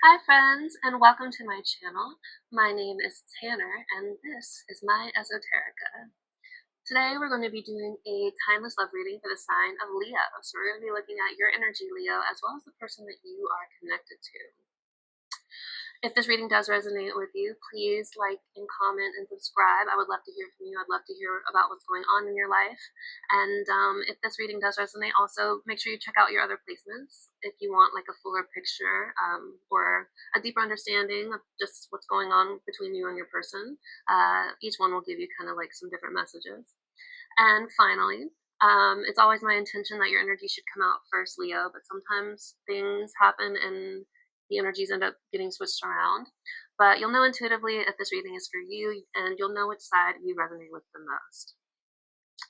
Hi friends, and welcome to my channel. My name is Tanner, and this is my Esoterica. Today we're going to be doing a timeless love reading for the sign of Leo. So we're going to be looking at your energy, Leo, as well as the person that you are connected to. If this reading does resonate with you, please like and comment and subscribe. I would love to hear from you. I'd love to hear about what's going on in your life. And if this reading does resonate, also make sure you check out your other placements if you want like a fuller picture or a deeper understanding of just what's going on between you and your person. Each one will give you kind of like some different messages. And finally, it's always my intention that your energy should come out first, Leo, but sometimes things happen and the energies end up getting switched around. But you'll know intuitively if this reading is for you, and you'll know which side you resonate with the most.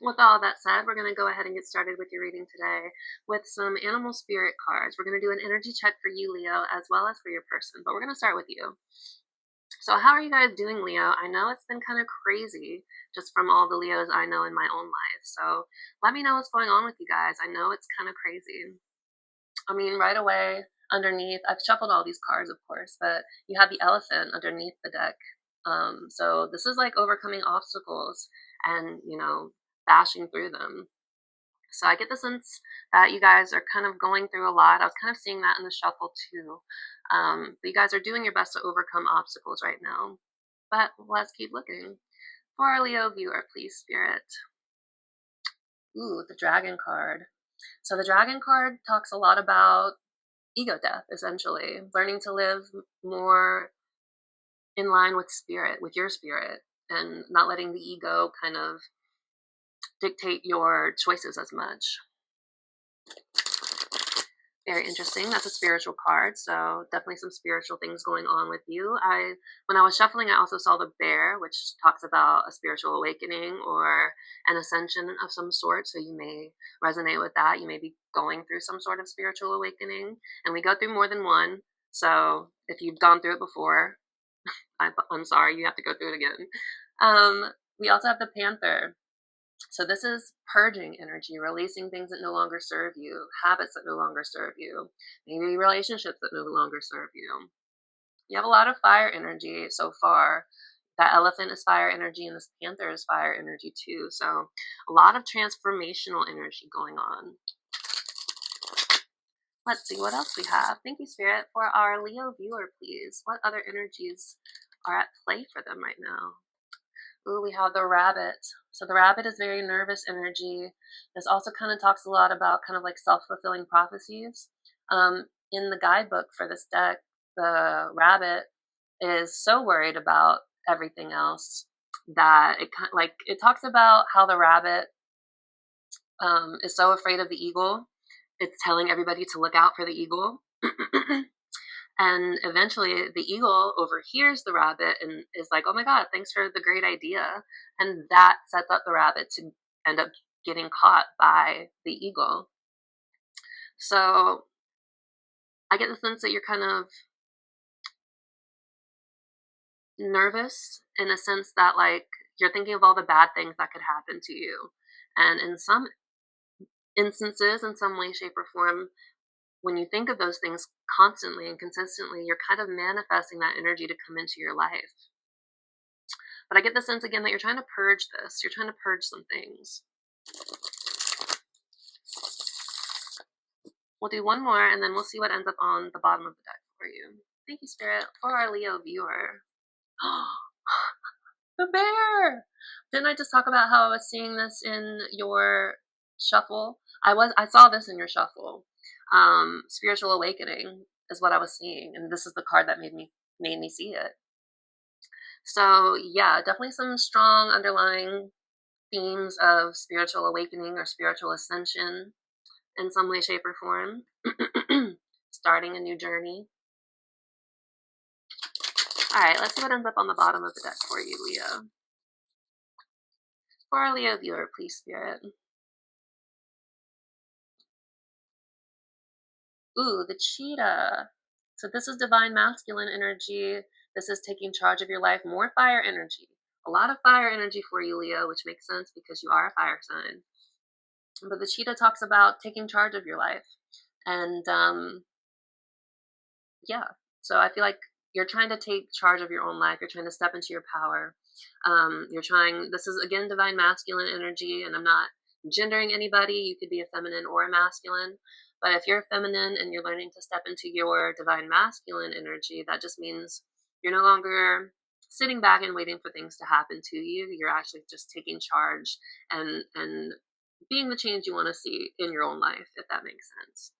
With all that said, we're going to go ahead and get started with your reading today with some animal spirit cards. We're going to do an energy check for you, Leo, as well as for your person, but we're going to start with you. So how are you guys doing, Leo? I know it's been kind of crazy just from all the Leos I know in my own life. So let me know what's going on with you guys. I know it's kind of crazy. I mean, right away, underneath, I've shuffled all these cards, of course, but you have the elephant underneath the deck. So this is like overcoming obstacles and, bashing through them. So I get the sense that you guys are kind of going through a lot. I was kind of seeing that in the shuffle too. But you guys are doing your best to overcome obstacles right now. But let's keep looking. For our Leo viewer, please, Spirit. Ooh, the Dragon card. So the Dragon card talks a lot about ego death, essentially. Learning to live more in line with spirit, with your spirit, and not letting the ego kind of dictate your choices as much. Very interesting. That's a spiritual card, so definitely some spiritual things going on with you. When I was shuffling, I also saw the bear, which talks about a spiritual awakening or an ascension of some sort, so you may resonate with that. You may be going through some sort of spiritual awakening, and we go through more than one, so if you've gone through it before, I'm sorry, you have to go through it again. We also have the Panther. So this is purging energy, releasing things that no longer serve you, habits that no longer serve you, maybe relationships that no longer serve you. You have a lot of fire energy so far. That elephant is fire energy and this panther is fire energy too. So a lot of transformational energy going on. Let's see what else we have. Thank you, Spirit. For our Leo viewer, please. What other energies are at play for them right now? Ooh, we have the rabbit. So the rabbit is very nervous energy. This also kind of talks a lot about kind of like self-fulfilling prophecies. In the guidebook for this deck, the rabbit is so worried about everything else that it talks about how the rabbit is so afraid of the eagle. It's telling everybody to look out for the eagle. And eventually the eagle overhears the rabbit and is like, oh my God, thanks for the great idea. And that sets up the rabbit to end up getting caught by the eagle. So I get the sense that you're kind of nervous in a sense that like you're thinking of all the bad things that could happen to you. And in some instances, in some way, shape, or form, when you think of those things constantly and consistently, you're kind of manifesting that energy to come into your life. But I get the sense again that you're trying to purge this. You're trying to purge some things. We'll do one more and then we'll see what ends up on the bottom of the deck for you. Thank you, Spirit. For our Leo viewer. The bear! Didn't I just talk about how I was seeing this in your shuffle? I saw this in your shuffle. Spiritual awakening is what I was seeing, and this is the card that made me see it. So yeah, definitely some strong underlying themes of spiritual awakening or spiritual ascension in some way, shape, or form. Starting a new journey. All right, let's see what ends up on the bottom of the deck for you, Leo. For our Leo viewer, please, Spirit. Ooh, the cheetah. So this is divine masculine energy. This is taking charge of your life. More fire energy. A lot of fire energy for you, Leo, which makes sense because you are a fire sign. But the cheetah talks about taking charge of your life. And yeah, So I feel like you're trying to take charge of your own life. You're trying to step into your power. This is again divine masculine energy, and I'm not gendering anybody. You could be a feminine or a masculine. But if you're feminine and you're learning to step into your divine masculine energy, that just means you're no longer sitting back and waiting for things to happen to you. You're actually just taking charge and being the change you want to see in your own life, if that makes sense.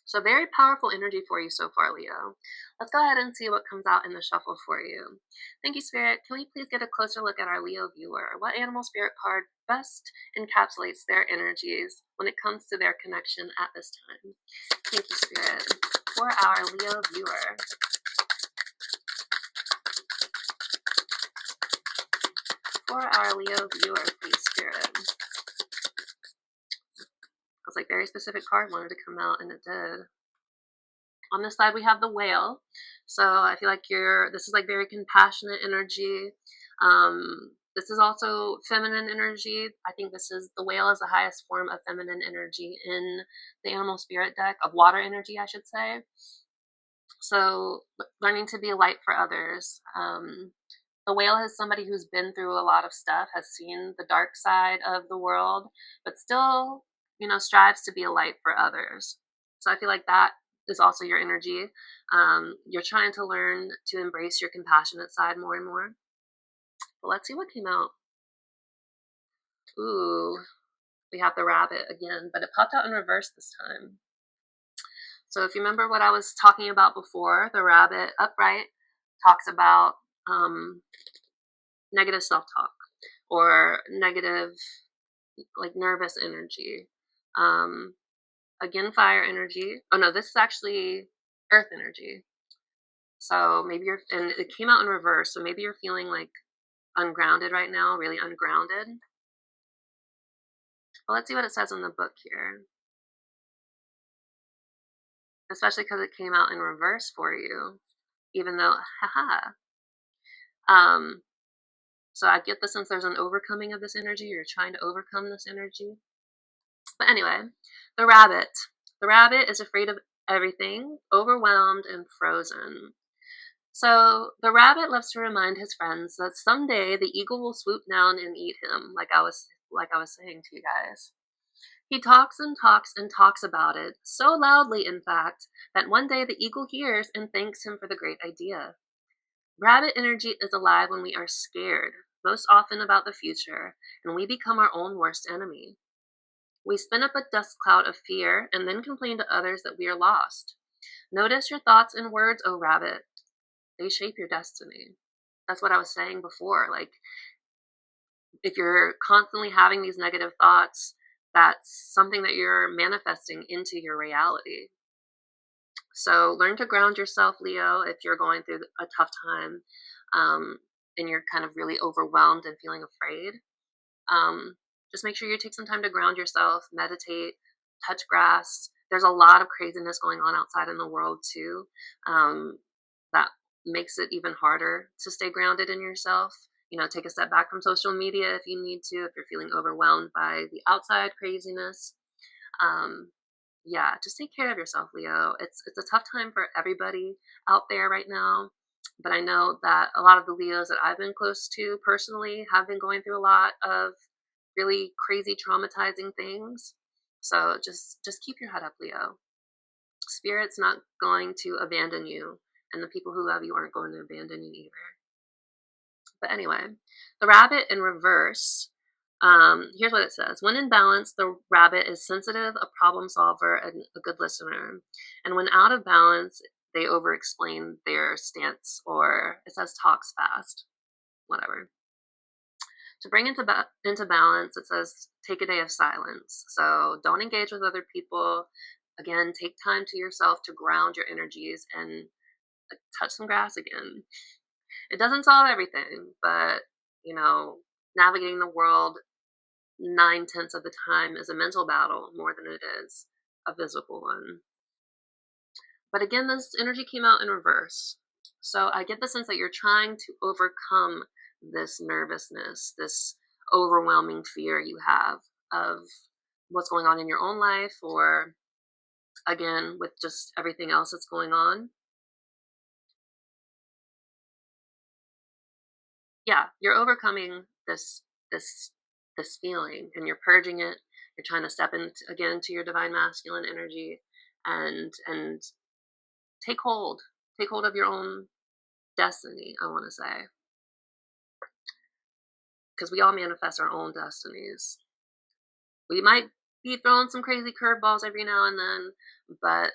So very powerful energy for you so far, Leo. Let's go ahead and see what comes out in the shuffle for you. Thank you, Spirit. Can we please get a closer look at our Leo viewer? What animal spirit card best encapsulates their energies when it comes to their connection at this time? Thank you, Spirit. For our Leo viewer. For our Leo viewer, please, Spirit. I was like, very specific card wanted to come out, and it did. On this side, we have the whale. So I feel like this is like very compassionate energy. This is also feminine energy. I think the whale is the highest form of feminine energy in the animal spirit deck, of water energy, I should say. So learning to be a light for others. The whale is somebody who's been through a lot of stuff, has seen the dark side of the world, but still, strives to be a light for others. So I feel like that is also your energy. You're trying to learn to embrace your compassionate side more and more. But let's see what came out. Ooh, we have the rabbit again, but it popped out in reverse this time. So if you remember what I was talking about before, the rabbit upright talks about negative self-talk or negative, like nervous energy. Again, fire energy. Oh no, this is actually earth energy. So maybe and it came out in reverse. So maybe you're feeling like ungrounded right now, really ungrounded. Well, let's see what it says in the book here. Especially because it came out in reverse for you, even though, haha. So I get the sense there's an overcoming of this energy. You're trying to overcome this energy. But anyway, the rabbit. The rabbit is afraid of everything, overwhelmed and frozen. So the rabbit loves to remind his friends that someday the eagle will swoop down and eat him, like I was saying to you guys. He talks and talks and talks about it, so loudly, in fact, that one day the eagle hears and thanks him for the great idea. Rabbit energy is alive when we are scared, most often about the future, and we become our own worst enemy. We spin up a dust cloud of fear and then complain to others that we are lost. Notice your thoughts and words, O rabbit. They shape your destiny. That's what I was saying before. Like, if you're constantly having these negative thoughts, that's something that you're manifesting into your reality. So learn to ground yourself, Leo, if you're going through a tough time and you're kind of really overwhelmed and feeling afraid. Just make sure you take some time to ground yourself, meditate, touch grass. There's a lot of craziness going on outside in the world too. That makes it even harder to stay grounded in yourself. Take a step back from social media if you need to, if you're feeling overwhelmed by the outside craziness. Yeah, just take care of yourself, Leo. It's a tough time for everybody out there right now. But I know that a lot of the Leos that I've been close to personally have been going through a lot of really crazy, traumatizing things. So just keep your head up, Leo. Spirit's not going to abandon you, and the people who love you aren't going to abandon you either. But anyway, the rabbit in reverse. Here's what it says. When in balance, the rabbit is sensitive, a problem solver, and a good listener. And when out of balance, they over-explain their stance, or it says talks fast. Whatever. To bring into balance, it says take a day of silence. So don't engage with other people. Again, take time to yourself to ground your energies and touch some grass again. It doesn't solve everything, but, navigating the world 9/10 of the time is a mental battle more than it is a physical one. But again, this energy came out in reverse. So I get the sense that you're trying to overcome this nervousness, this overwhelming fear you have of what's going on in your own life, or again, with just everything else that's going on. yeah, you're overcoming this this feeling, and you're purging it. You're trying to step into again to your divine masculine energy, and take hold take hold of your own destiny, I want to say, because we all manifest our own destinies. We might be throwing some crazy curveballs every now and then, but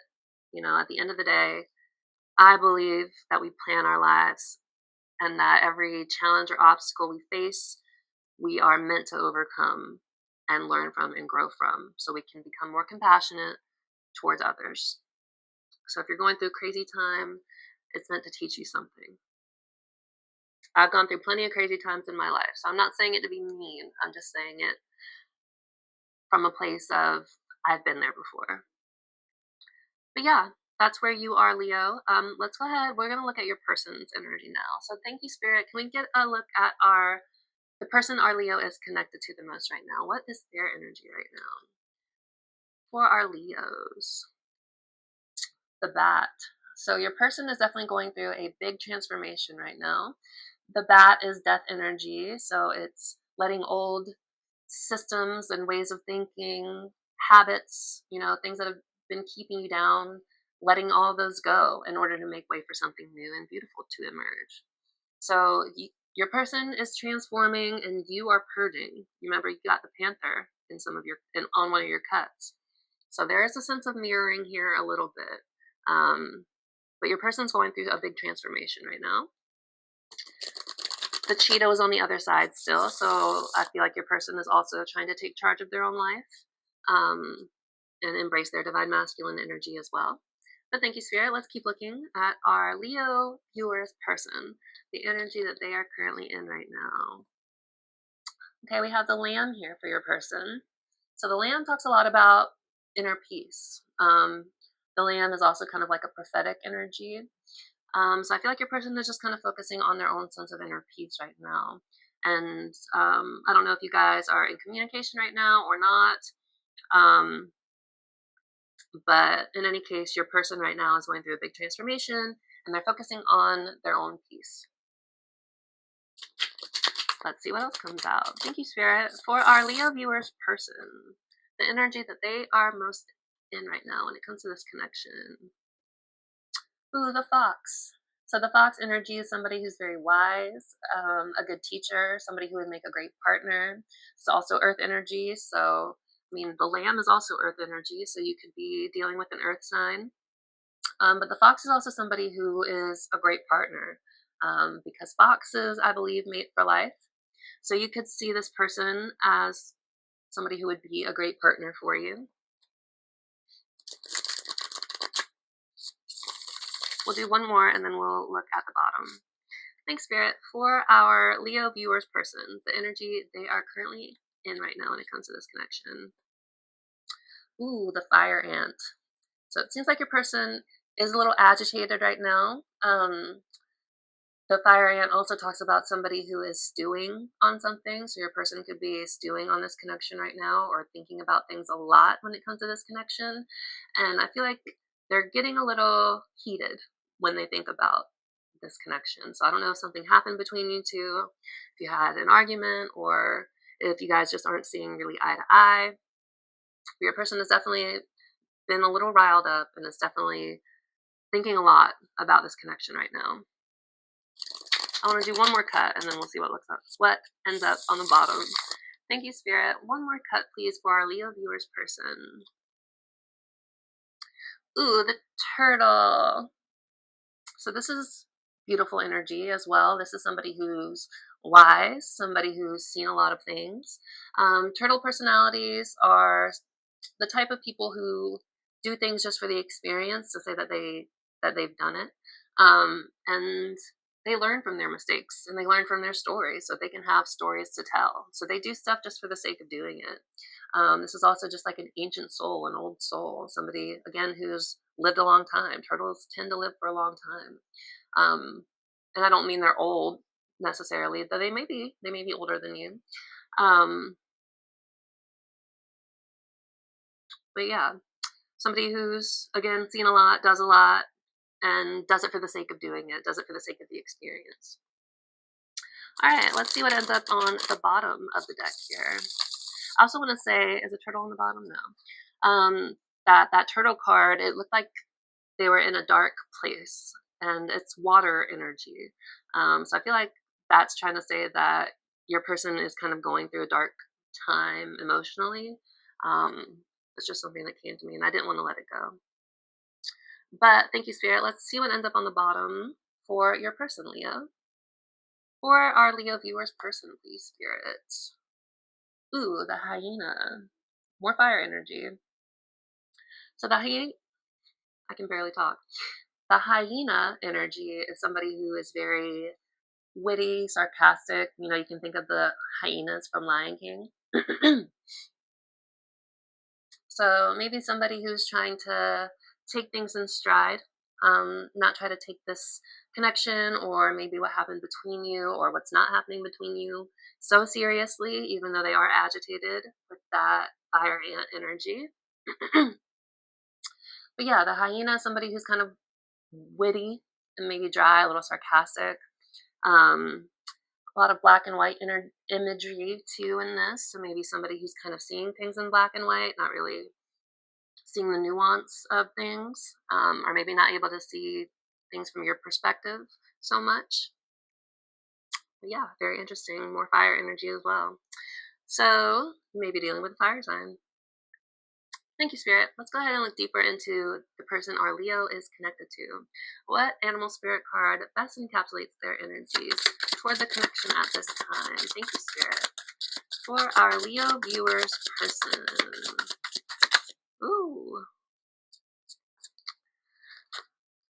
at the end of the day, I believe that we plan our lives, and that every challenge or obstacle we face, we are meant to overcome and learn from and grow from, so we can become more compassionate towards others. So if you're going through a crazy time, it's meant to teach you something. I've gone through plenty of crazy times in my life, so I'm not saying it to be mean. I'm just saying it from a place of I've been there before. But yeah, that's where you are, Leo. Let's go ahead. We're gonna look at your person's energy now. So thank you, Spirit. Can we get a look at the person our Leo is connected to the most right now? What is their energy right now? For our Leos, the bat. So your person is definitely going through a big transformation right now. The bat is death energy, so it's letting old systems and ways of thinking, habits, things that have been keeping you down, letting all those go in order to make way for something new and beautiful to emerge. So your person is transforming, and you are purging. You remember you got the panther in on one of your cuts. So there is a sense of mirroring here a little bit. But your person's going through a big transformation right now. The Cheeto is on the other side still, so I feel like your person is also trying to take charge of their own life, and embrace their divine masculine energy as well. But thank you, Spirit. Let's keep looking at our Leo viewers person, the energy that they are currently in right now. Okay, we have the Lamb here for your person. So the Lamb talks a lot about inner peace. The Lamb is also kind of like a prophetic energy. So I feel like your person is just kind of focusing on their own sense of inner peace right now. And I don't know if you guys are in communication right now or not. But in any case, your person right now is going through a big transformation, and they're focusing on their own peace. Let's see what else comes out. Thank you, Spirit. For our Leo viewers person, the energy that they are most in right now when it comes to this connection. Ooh, the fox. So the fox energy is somebody who's very wise, a good teacher, somebody who would make a great partner. It's also earth energy. So, the lamb is also earth energy. So you could be dealing with an earth sign. But the fox is also somebody who is a great partner, because foxes, I believe, mate for life. So you could see this person as somebody who would be a great partner for you. We'll do one more, and then we'll look at the bottom. Thanks, Spirit. For our Leo viewers person, the energy they are currently in right now when it comes to this connection. Ooh, the fire ant. So it seems like your person is a little agitated right now. The fire ant also talks about somebody who is stewing on something. So your person could be stewing on this connection right now, or thinking about things a lot when it comes to this connection. And I feel like they're getting a little heated when they think about this connection. So I don't know if something happened between you two, if you had an argument, or if you guys just aren't seeing really eye to eye. But your person has definitely been a little riled up, and is definitely thinking a lot about this connection right now. I want to do one more cut, and then we'll see what ends up on the bottom. Thank you, Spirit. One more cut, please, for our Leo viewers person. Ooh, the turtle. So this is beautiful energy as well. This is somebody who's wise, somebody who's seen a lot of things. Turtle personalities are the type of people who do things just for the experience, to say that they've done it, and they learn from their mistakes, and they learn from their stories, so they can have stories to tell. So they do stuff just for the sake of doing it. This is also just like an ancient soul, an old soul, somebody again who's lived a long time. Turtles tend to live for a long time, and I don't mean they're old necessarily, but they may be older than you. But yeah, somebody who's, again, seen a lot, does a lot, and does it for the sake of doing it, does it for the sake of the experience. Alright, let's see what ends up on the bottom of the deck here. I also want to say, is a turtle on the bottom? No. That turtle card, it looked like they were in a dark place, and it's water energy. So I feel like that's trying to say that your person is kind of going through a dark time emotionally. Um, it's just something that came to me, and I didn't want to let it go. But thank you, Spirit. Let's see what ends up on the bottom for your person, Leo. For our Leo viewers' person, please, Spirit. Ooh, the hyena. More fire energy. So the hyena, I can barely talk. The hyena energy is somebody who is very witty, sarcastic. You know, you can think of the hyenas from Lion King. So maybe somebody who's trying to take things in stride, not try to take this connection or maybe what happened between you or what's not happening between you so seriously, even though they are agitated with that fire ant energy. But yeah, the hyena is somebody who's kind of witty and maybe dry, a little sarcastic. A lot of black and white imagery too in this. So maybe somebody who's kind of seeing things in black and white, not really seeing the nuance of things, or maybe not able to see things from your perspective so much. But yeah, very interesting. More fire energy as well. So maybe dealing with a fire sign. Thank you, Spirit. Let's go ahead and look deeper into the person our Leo is connected to. What animal spirit card best encapsulates their energies toward the connection at this time? Thank you, Spirit. For our Leo viewers' person. Ooh,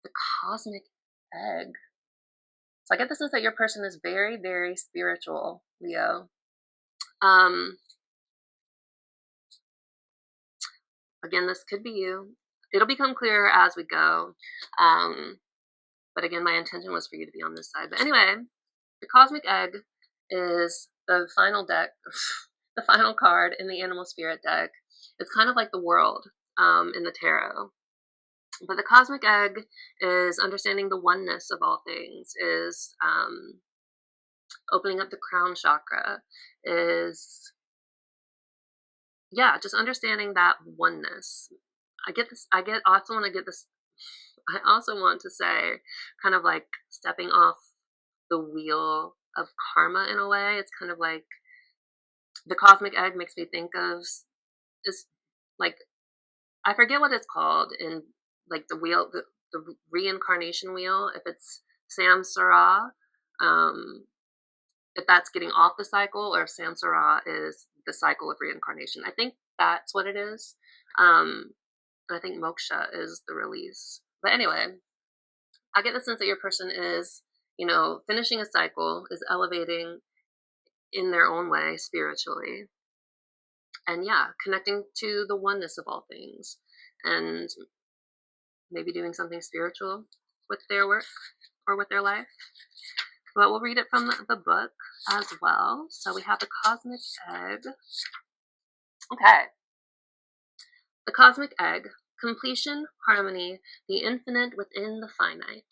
the cosmic egg. So I get the sense that your person is very, very spiritual, Leo. Again, this could be you. It'll become clearer as we go. But again, my intention was for you to be on this side. But anyway, the cosmic egg is the final deck, the final card in the animal spirit deck. It's kind of like the world in the tarot. But the cosmic egg is understanding the oneness of all things, is opening up the crown chakra, is, yeah, just understanding that oneness. I also want to say, kind of like stepping off the wheel of karma in a way. It's kind of like the cosmic egg makes me think of this, like, I forget what it's called in like the wheel, the reincarnation wheel. If it's samsara, if that's getting off the cycle, or if samsara is the cycle of reincarnation. I think that's what it is. I think moksha is the release. But anyway, I get the sense that your person is, finishing a cycle, is elevating in their own way spiritually. And yeah, connecting to the oneness of all things. And maybe doing something spiritual with their work or with their life. But we'll read it from the book as well. So we have the cosmic egg. Okay. The cosmic egg, completion, harmony, the infinite within the finite.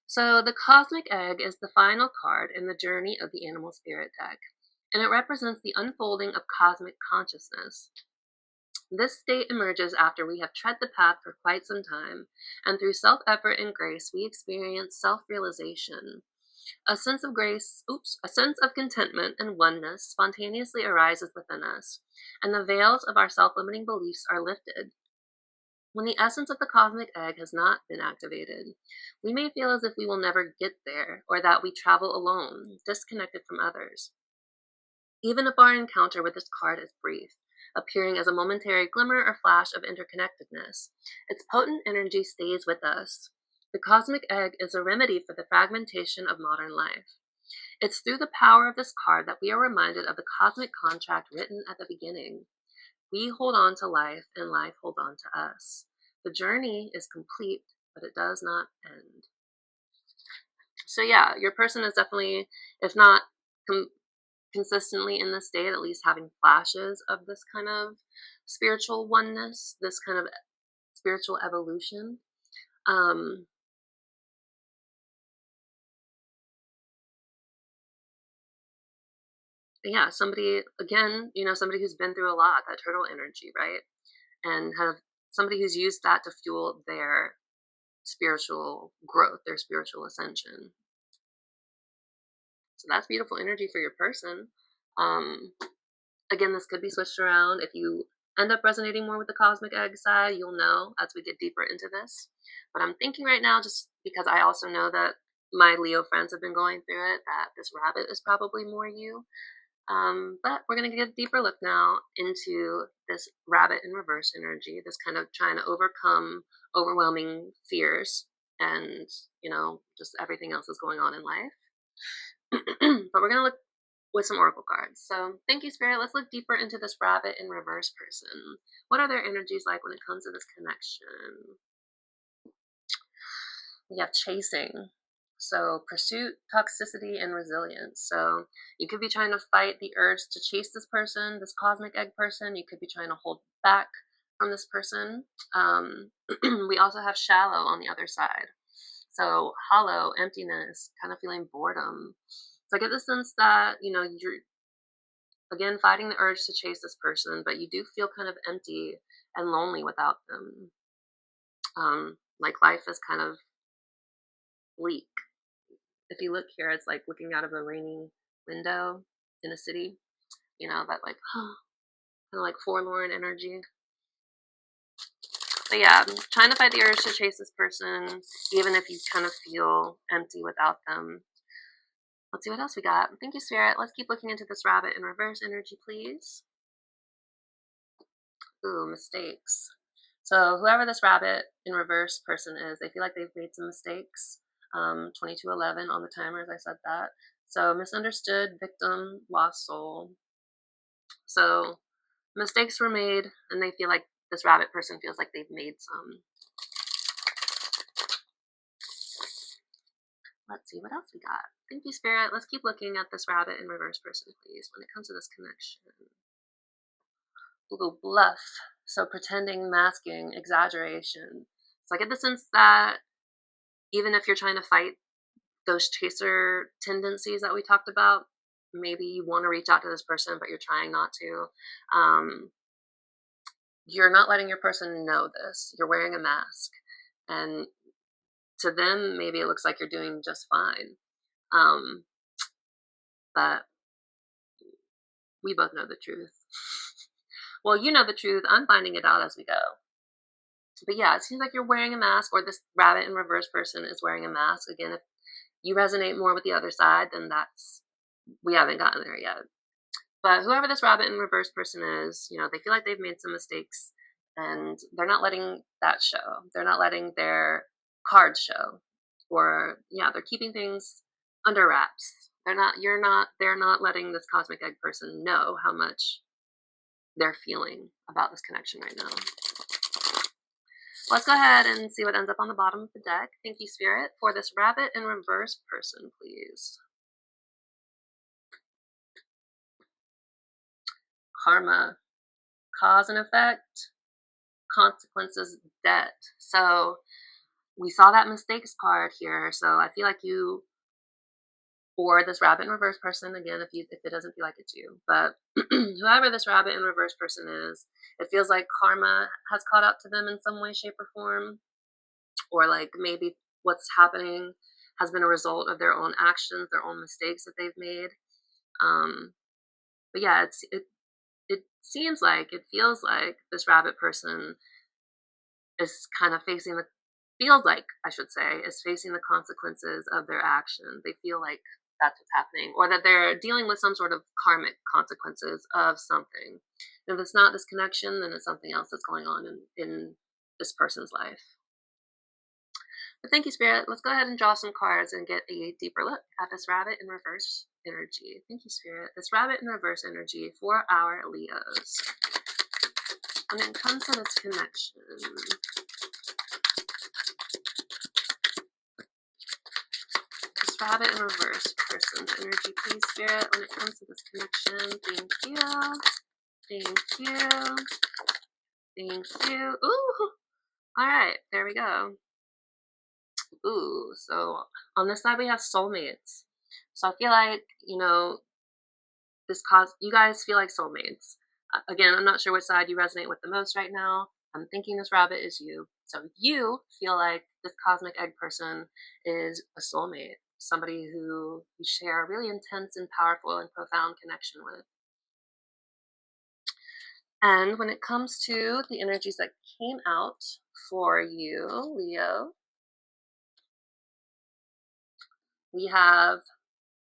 So the cosmic egg is the final card in the journey of the animal spirit deck, and it represents the unfolding of cosmic consciousness. This state emerges after we have tread the path for quite some time, and through self-effort and grace, we experience self-realization. A sense of contentment and oneness spontaneously arises within us, and the veils of our self-limiting beliefs are lifted. When the essence of the cosmic egg has not been activated, we may feel as if we will never get there, or that we travel alone, disconnected from others. Even if our encounter with this card is brief, appearing as a momentary glimmer or flash of interconnectedness, its potent energy stays with us. The cosmic egg is a remedy for the fragmentation of modern life. It's through the power of this card that we are reminded of the cosmic contract written at the beginning. We hold on to life, and life holds on to us. The journey is complete, but it does not end. So yeah, your person is definitely, if not consistently in this state, at least having flashes of this kind of spiritual oneness, this kind of spiritual evolution. yeah, somebody, again, somebody who's been through a lot, that turtle energy, right? And have somebody who's used that to fuel their spiritual growth, their spiritual ascension. So that's beautiful energy for your person. Um, Again, this could be switched around. If you end up resonating more with the cosmic egg side, you'll know as we get deeper into this. But I'm thinking right now, just because I also know that my Leo friends have been going through it, that this rabbit is probably more you. But we're going to get a deeper look now into this rabbit in reverse energy, this kind of trying to overcome overwhelming fears and, just everything else that's going on in life. But we're going to look with some oracle cards. So thank you, Spirit. Let's look deeper into this rabbit in reverse person. What are their energies like when it comes to this connection? We have chasing. So pursuit, toxicity, and resilience. So you could be trying to fight the urge to chase this person, this cosmic egg person. You could be trying to hold back from this person. We also have shallow on the other side. So hollow, emptiness, kind of feeling boredom. So I get the sense that, you're, again, fighting the urge to chase this person, but you do feel kind of empty and lonely without them. Like life is kind of bleak. If you look here, it's like looking out of a rainy window in a city, that like, kind of like forlorn energy. But yeah, I'm trying to fight the urge to chase this person, even if you kind of feel empty without them. Let's see what else we got. Thank you, Spirit. Let's keep looking into this rabbit in reverse energy, please. Ooh, mistakes. So whoever this rabbit in reverse person is, they feel like they've made some mistakes. 2211 on the timer, as I said that. So misunderstood, victim, lost soul. So mistakes were made, and they feel like this rabbit person feels like they've made some. Let's see what else we got. Thank you, Spirit. Let's keep looking at this rabbit in reverse person, please, when it comes to this connection. Ooh, bluff. So pretending, masking, exaggeration. So I get the sense that even if you're trying to fight those chaser tendencies that we talked about, maybe you want to reach out to this person, but you're trying not to. You're not letting your person know this. You're wearing a mask. And to them, maybe it looks like you're doing just fine. But we both know the truth. Well, you know the truth. I'm finding it out as we go. But yeah, it seems like you're wearing a mask, or this rabbit in reverse person is wearing a mask. Again, if you resonate more with the other side, then we haven't gotten there yet. But whoever this rabbit in reverse person is, they feel like they've made some mistakes, and they're not letting that show. They're not letting their cards show. Or they're keeping things under wraps. They're not letting this cosmic egg person know how much they're feeling about this connection right now. Let's go ahead and see what ends up on the bottom of the deck. Thank you, Spirit, for this rabbit in reverse person, please. Karma, cause and effect, consequences, debt. So we saw that mistakes card here. So I feel like you, or this rabbit in reverse person, again, if it doesn't feel like it's you, but whoever this rabbit in reverse person is, it feels like karma has caught up to them in some way, shape, or form, or like maybe what's happening has been a result of their own actions, their own mistakes that they've made. But yeah, it seems like, it feels like this rabbit person is kind of feels like, I should say, is facing the consequences of their actions. They feel like that's what's happening, or that they're dealing with some sort of karmic consequences of something. And if it's not this connection, then it's something else that's going on in this person's life. But thank you, Spirit. Let's go ahead and draw some cards and get a deeper look at this rabbit in reverse energy. Thank you, Spirit. This rabbit in reverse energy for our Leos. When it comes to this connection, this rabbit in reverse person's energy, please, Spirit, when it comes to this connection. Thank you. Thank you. Thank you. Ooh. All right, there we go. Ooh, so on this side we have soulmates. So I feel like, you guys feel like soulmates. Again, I'm not sure which side you resonate with the most right now. I'm thinking this rabbit is you. So you feel like this cosmic egg person is a soulmate, somebody who you share a really intense and powerful and profound connection with. And when it comes to the energies that came out for you, Leo, we have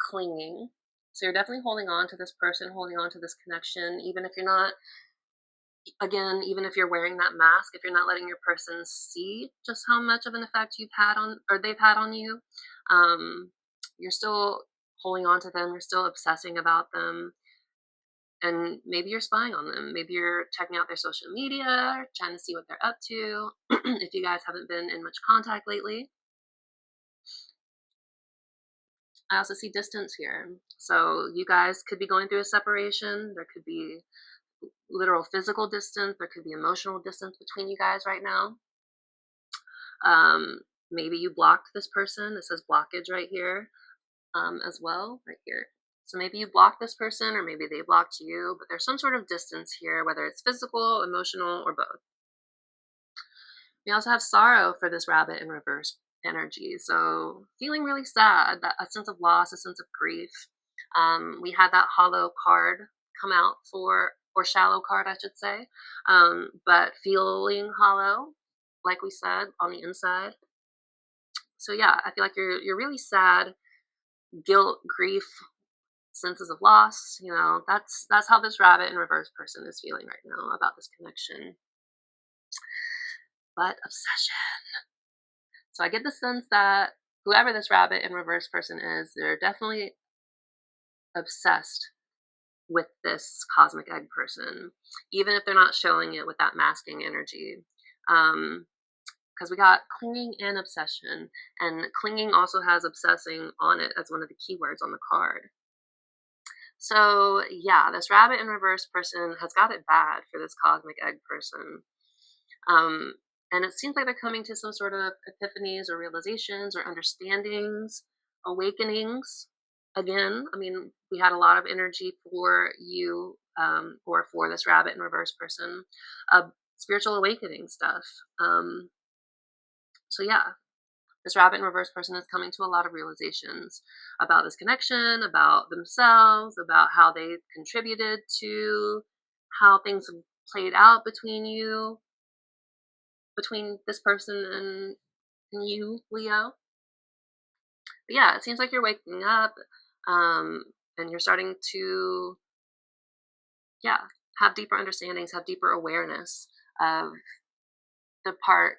clinging. So you're definitely holding on to this person, holding on to this connection, even if you're not, again, even if you're wearing that mask, if you're not letting your person see just how much of an effect you've had on, or they've had on you, you're still holding on to them, you're still obsessing about them, and maybe you're spying on them. Maybe you're checking out their social media, trying to see what they're up to, if you guys haven't been in much contact lately. I also see distance here. So you guys could be going through a separation. There could be literal physical distance. There could be emotional distance between you guys right now. Maybe you blocked this person. It says blockage right here as well, right here. So maybe you blocked this person or maybe they blocked you, but there's some sort of distance here, whether it's physical, emotional, or both. We also have sorrow for this rabbit in reverse energy. So feeling really sad, that a sense of loss, a sense of grief. We had that hollow card come out for, or shallow card, I should say, but feeling hollow, like we said, on the inside. So yeah, I feel like you're really sad, guilt, grief, senses of loss. You know, that's how this rabbit in reverse person is feeling right now about this connection. But obsession. So I get the sense that whoever this rabbit in reverse person is, they're definitely obsessed with this cosmic egg person, even if they're not showing it with that masking energy. Because we got clinging and obsession, and clinging also has obsessing on it as one of the keywords on the card. So yeah, this rabbit in reverse person has got it bad for this cosmic egg person. And it seems like they're coming to some sort of epiphanies or realizations or understandings, awakenings. Again, I mean, we had a lot of energy for you, or for this rabbit in reverse person, spiritual awakening stuff. So yeah, this rabbit in reverse person is coming to a lot of realizations about this connection, about themselves, about how they contributed to how things have played out between you, between this person and you, Leo. But yeah, it seems like you're waking up, and you're starting to, yeah, have deeper understandings, have deeper awareness of the part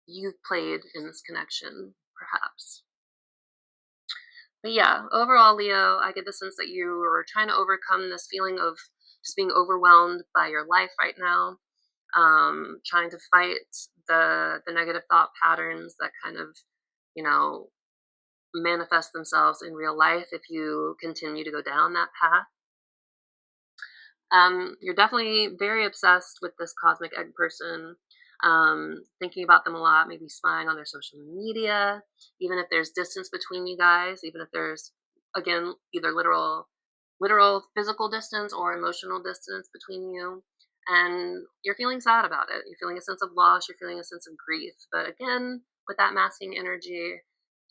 you've played in this connection, perhaps. But yeah, overall, Leo, I get the sense that you are trying to overcome this feeling of just being overwhelmed by your life right now, trying to fight the negative thought patterns that kind of, you know, manifest themselves in real life if you continue to go down that path. You're definitely very obsessed with this cosmic egg person, thinking about them a lot, maybe spying on their social media, even if there's distance between you guys, even if there's, again, either literal physical distance or emotional distance between you. And you're feeling sad about it. You're feeling a sense of loss. You're feeling a sense of grief. But again, with that masking energy,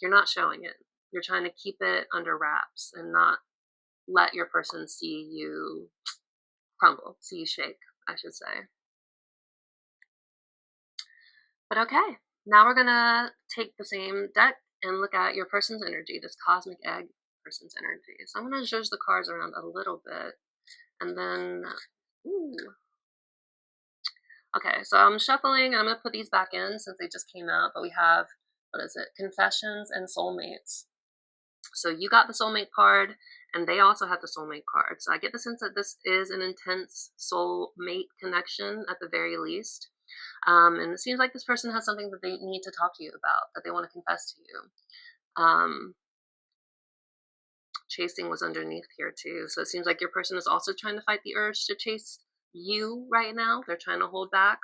you're not showing it. You're trying to keep it under wraps and not let your person see you crumble, see you shake, I should say. But okay, now we're gonna take the same deck and look at your person's energy, this cosmic egg person's energy. So I'm gonna zhuzh the cards around a little bit, and then, ooh. Okay, so I'm shuffling, and I'm gonna put these back in since they just came out, but we have, what is it, Confessions and Soulmates. So you got the soulmate card, and they also have the soulmate card. So I get the sense that this is an intense soulmate connection at the very least. And it seems like this person has something that they need to talk to you about, that they want to confess to you. Chasing was underneath here too. So it seems like your person is also trying to fight the urge to chase you right now. They're trying to hold back,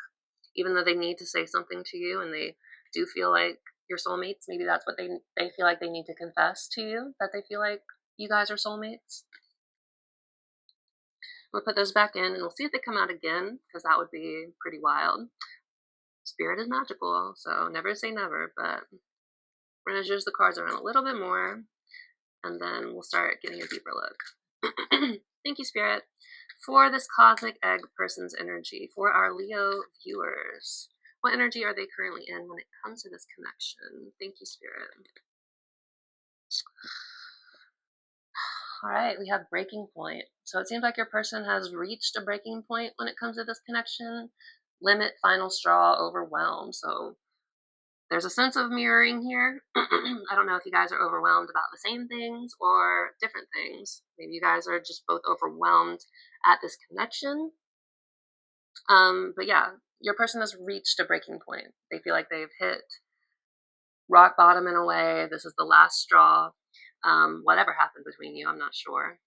even though they need to say something to you and they do feel like your soulmates. Maybe that's what they feel like they need to confess to you, that they feel like you guys are soulmates. We'll put those back in and we'll see if they come out again, because that would be pretty wild. Spirit is magical, so never say never, but we're going to zhuzh the cards around a little bit more, and then we'll start getting a deeper look. Thank you, Spirit, for this cosmic egg person's energy. For our Leo viewers, what energy are they currently in when it comes to this connection? Thank you, Spirit. All right, we have breaking point. So it seems like your person has reached a breaking point when it comes to this connection. Limit, final straw, overwhelmed. So there's a sense of mirroring here. I don't know if you guys are overwhelmed about the same things or different things. Maybe you guys are just both overwhelmed at this connection. But yeah, your person has reached a breaking point. They feel like they've hit rock bottom in a way. This is the last straw. Whatever happened between you, I'm not sure.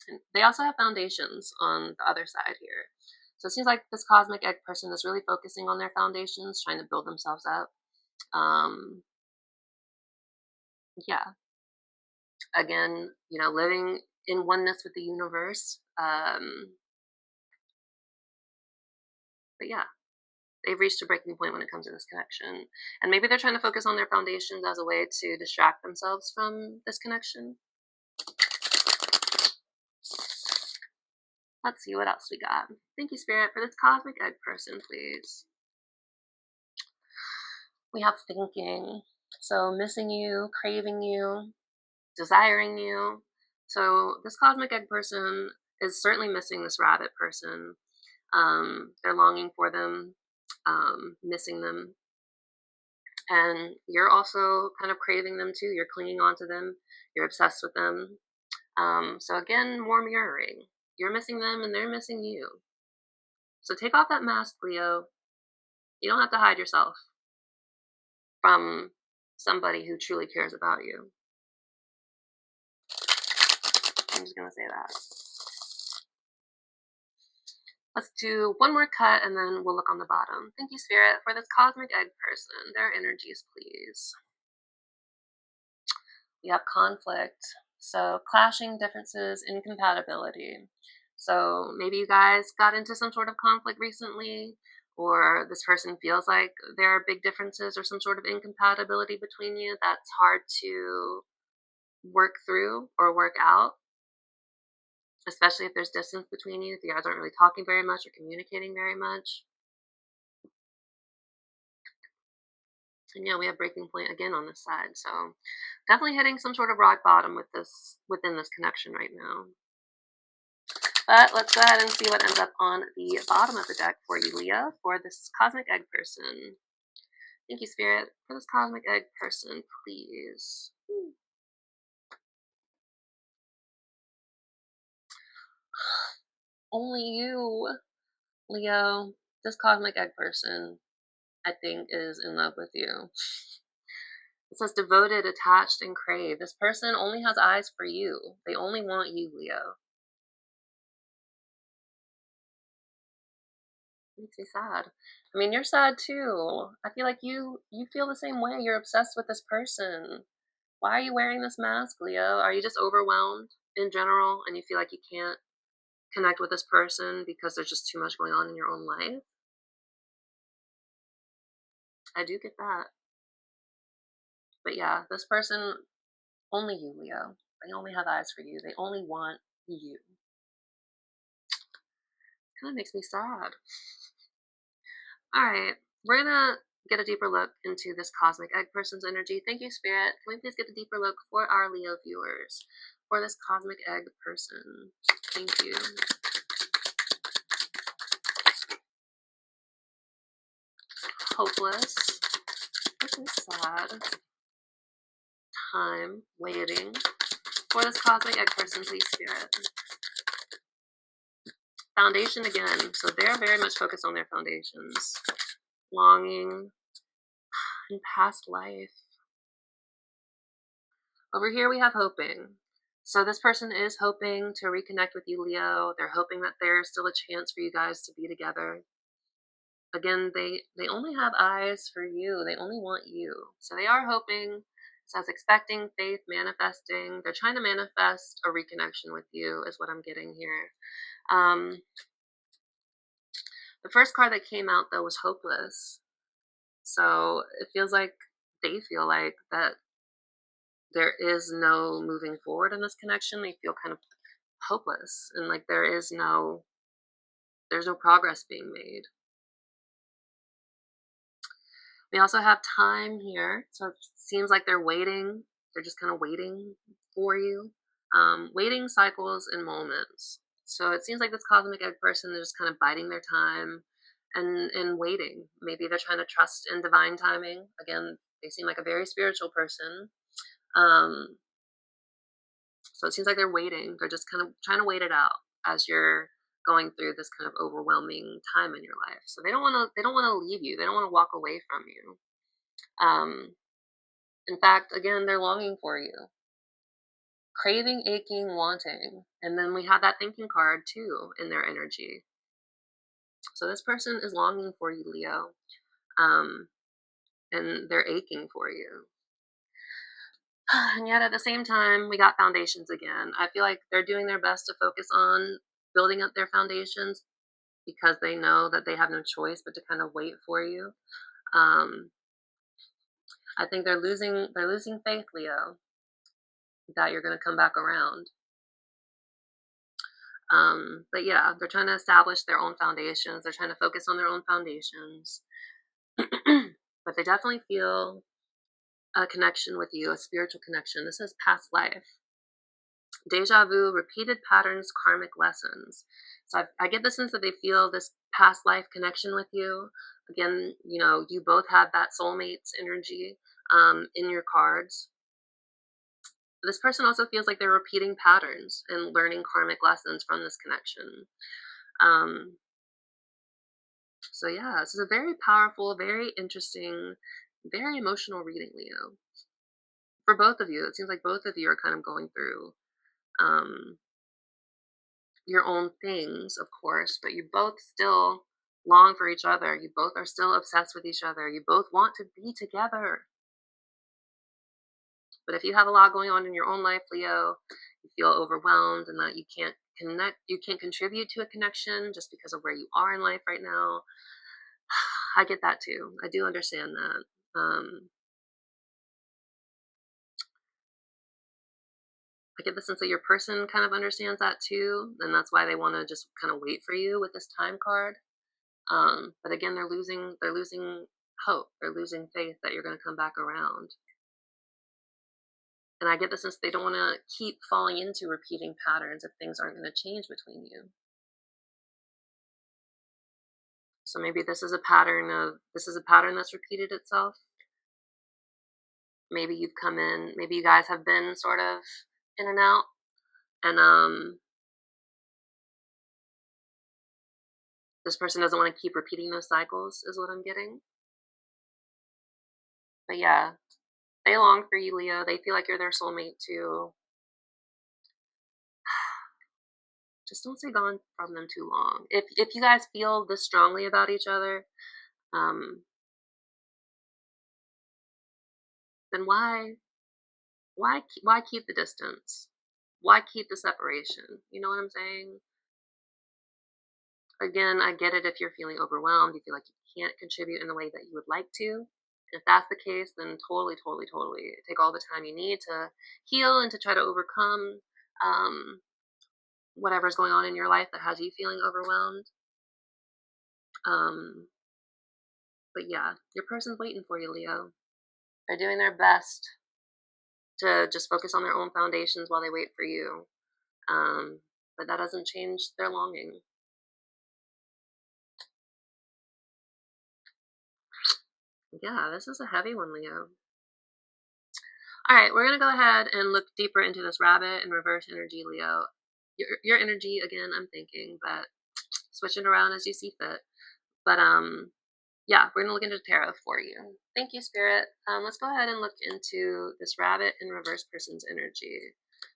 And they also have foundations on the other side here. So it seems like this cosmic egg person is really focusing on their foundations, trying to build themselves up. Yeah. Again, living in oneness with the universe. But yeah, they've reached a breaking point when it comes to this connection. And maybe they're trying to focus on their foundations as a way to distract themselves from this connection. Let's see what else we got. Thank you, Spirit, for this cosmic egg person, please. We have thinking. So missing you, craving you, desiring you. So this cosmic egg person is certainly missing this rabbit person. They're longing for them, missing them. And you're also kind of craving them too. You're clinging on to them. You're obsessed with them. So again, more mirroring. You're missing them and they're missing you. So take off that mask, Leo. You don't have to hide yourself from somebody who truly cares about you. I'm just going to say that. Let's do one more cut and then we'll look on the bottom. Thank you, Spirit, for this cosmic egg person. Their energies, please. We have conflict. So clashing differences, incompatibility. So maybe you guys got into some sort of conflict recently, or this person feels like there are big differences or some sort of incompatibility between you that's hard to work through or work out, especially if there's distance between you, if you guys aren't really talking very much or communicating very much. And yeah, we have breaking point again on this side. So definitely hitting some sort of rock bottom within this connection right now. But let's go ahead and see what ends up on the bottom of the deck for you, Leo, for this cosmic egg person. Thank you, Spirit, for this cosmic egg person, please. Only you, Leo. This cosmic egg person, I think, is in love with you. It says devoted, attached, and crave. This person only has eyes for you. They only want you, Leo. Makes me sad. I mean, you're sad too. I feel like you feel the same way. You're obsessed with this person. Why are you wearing this mask, Leo? Are you just overwhelmed in general and you feel like you can't connect with this person because there's just too much going on in your own life? I do get that. But yeah, this person, only you, Leo. They only have eyes for you. They only want you. Kind of makes me sad. All right, we're gonna get a deeper look into this cosmic egg person's energy. Thank you, Spirit. Can we please get a deeper look for our Leo viewers for this cosmic egg person? Thank you. Hopeless. This is sad. Time. Waiting. For this cosmic egg person, please, Spirit. Foundation again. So they're very much focused on their foundations. Longing. And past life. Over here we have hoping. So this person is hoping to reconnect with you, Leo. They're hoping that there's still a chance for you guys to be together. Again, they only have eyes for you. They only want you. So they are hoping. It says expecting, faith, manifesting. They're trying to manifest a reconnection with you is what I'm getting here. The first card that came out, though, was hopeless. So it feels like they feel like that there is no moving forward in this connection. They feel kind of hopeless, and like there's no progress being made. We also have time here, so it seems like they're waiting. They're just kind of waiting for you. Waiting cycles and moments. So it seems like this cosmic egg person is just kind of biding their time and waiting. Maybe they're trying to trust in divine timing. Again, they seem like a very spiritual person. So it seems like they're waiting. They're just kind of trying to wait it out as you're going through this kind of overwhelming time in your life. So they don't want to. They don't want to leave you. They don't want to walk away from you. In fact, again, they're longing for you. Craving, aching, wanting. And then we have that thinking card too in their energy. So this person is longing for you, Leo. And they're aching for you. And yet at the same time, we got foundations again. I feel like they're doing their best to focus on building up their foundations because they know that they have no choice but to kind of wait for you. I think they're losing faith, Leo, that you're going to come back around. But yeah, they're trying to establish their own foundations. They're trying to focus on their own foundations. But they definitely feel a connection with you, a spiritual connection. This is past life. Deja vu, repeated patterns, karmic lessons. So I get the sense that they feel this past life connection with you. Again, you know, you both have that soulmates energy in your cards. This person also feels like they're repeating patterns and learning karmic lessons from this connection. So yeah, this is a very powerful, very interesting, very emotional reading, Leo. For both of you, it seems like both of you are kind of going through your own things, of course, but you both still long for each other. You both are still obsessed with each other. You both want to be together. But if you have a lot going on in your own life, Leo, you feel overwhelmed and that you can't connect, you can't contribute to a connection just because of where you are in life right now. I get that too. I do understand that. I get the sense that your person kind of understands that too, and that's why they want to just kind of wait for you with this time card. But again, they're losing hope. They're losing faith that you're going to come back around. And I get the sense they don't want to keep falling into repeating patterns if things aren't going to change between you. So maybe this is a pattern that's repeated itself. Maybe you've come in, maybe you guys have been sort of in and out, and this person doesn't want to keep repeating those cycles, is what I'm getting. But yeah, they long for you, Leo. They feel like you're their soulmate too. Just don't stay gone from them too long. If you guys feel this strongly about each other, then why keep the distance? Why keep the separation? You know what I'm saying? Again, I get it if you're feeling overwhelmed, you feel like you can't contribute in the way that you would like to. If that's the case, then totally take all the time you need to heal and to try to overcome whatever's going on in your life that has you feeling overwhelmed. But yeah, your person's waiting for you, Leo. They're doing their best to just focus on their own foundations while they wait for you. But that doesn't change their longing. Yeah, this is a heavy one, Leo. All right, we're going to go ahead and look deeper into this rabbit and reverse energy, Leo. Your energy, again, I'm thinking, but switch it around as you see fit. But yeah, we're going to look into tarot for you. Thank you, Spirit. Let's go ahead and look into this rabbit and reverse person's energy.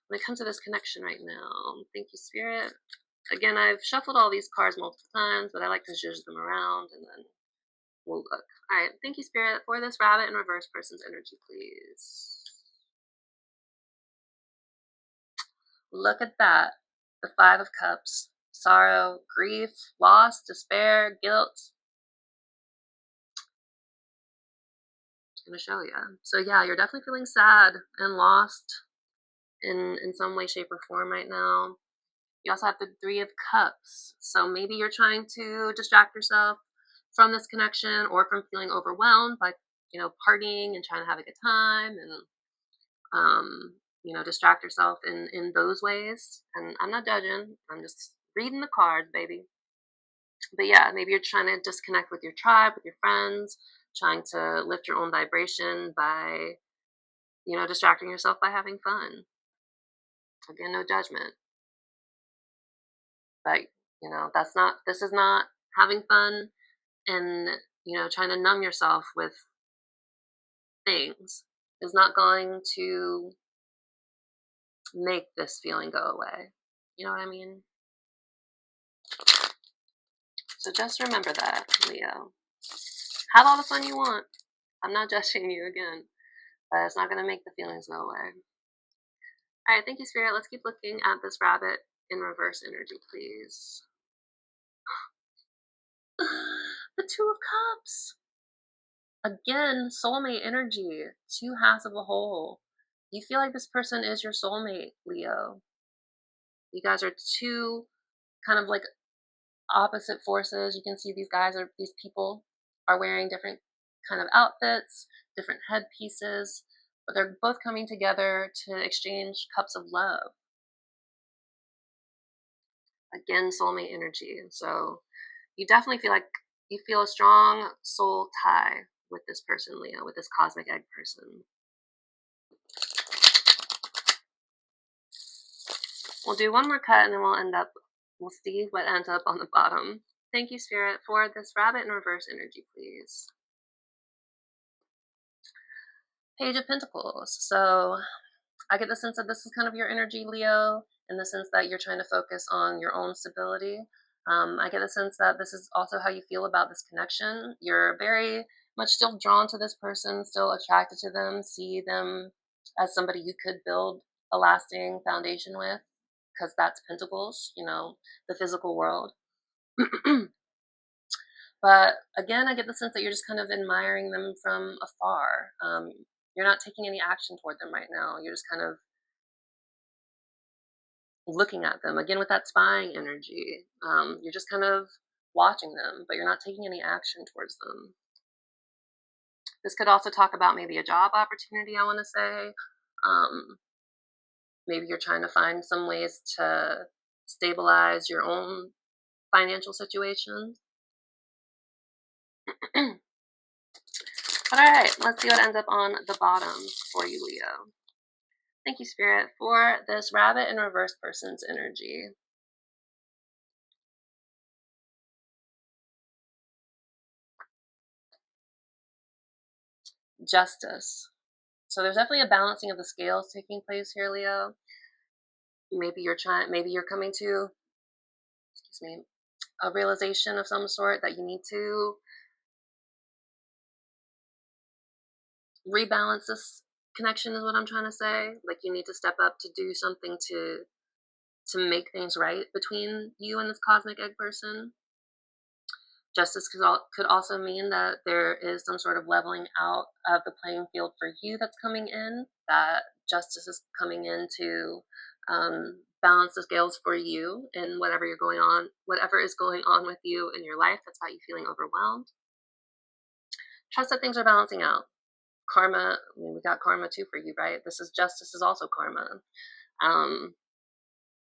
When it comes to this connection right now, thank you, Spirit. Again, I've shuffled all these cards multiple times, but I like to zhuzh them around and then we'll look. All right, thank you, Spirit, for this rabbit and reverse person's energy, please. Look at that. The Five of Cups. sorrow, grief, loss, despair, guilt. I'm going to show you. So yeah, you're definitely feeling sad and lost in some way, shape, or form right now. You also have the Three of Cups. So maybe you're trying to distract yourself from this connection or from feeling overwhelmed by, partying and trying to have a good time and, distract yourself in those ways. And I'm not judging. I'm just reading the cards, baby. But yeah, maybe you're trying to disconnect with your tribe, with your friends, trying to lift your own vibration by, distracting yourself by having fun. Again, no judgment. But, this is not having fun and, trying to numb yourself with things is not going to make this feeling go away. You know what I mean? So just remember that, Leo. Have all the fun you want. I'm not judging you again, but it's not going to make the feelings go away. All right, thank you, Spirit. Let's keep looking at this rabbit in reverse energy, please. The Two of Cups. Again, soulmate energy. Two halves of a whole. You feel like this person is your soulmate, Leo. You guys are two kind of like opposite forces. You can see these people are wearing different kind of outfits, different headpieces, but they're both coming together to exchange cups of love. Again, soulmate energy. So you definitely feel a strong soul tie with this person, Leo, with this cosmic egg person. We'll do one more cut and then we'll see what ends up on the bottom. Thank you, Spirit, for this rabbit in reverse energy, please. Page of Pentacles. So I get the sense that this is kind of your energy, Leo, in the sense that you're trying to focus on your own stability. I get the sense that this is also how you feel about this connection. You're very much still drawn to this person, still attracted to them, see them as somebody you could build a lasting foundation with, because that's Pentacles, the physical world. But again, I get the sense that you're just kind of admiring them from afar. You're not taking any action toward them right now. You're just kind of looking at them, again with that spying energy. You're just kind of watching them, but you're not taking any action towards them. This could also talk about maybe a job opportunity, I want to say. Maybe you're trying to find some ways to stabilize your own financial situation. But all right, let's see what ends up on the bottom for you, Leo. Thank you, Spirit, for this rabbit in reverse person's energy. Justice. So there's definitely a balancing of the scales taking place here, Leo. Maybe you're coming to, a realization of some sort that you need to rebalance this connection, is what I'm trying to say. Like you need to step up to do something to make things right between you and this cosmic egg person. Justice could also mean that there is some sort of leveling out of the playing field for you that's coming in, that justice is coming in to balance the scales for you in whatever is going on with you in your life that's got you feeling overwhelmed. Trust that things are balancing out. Karma, we got karma too for you, right? Justice is also karma.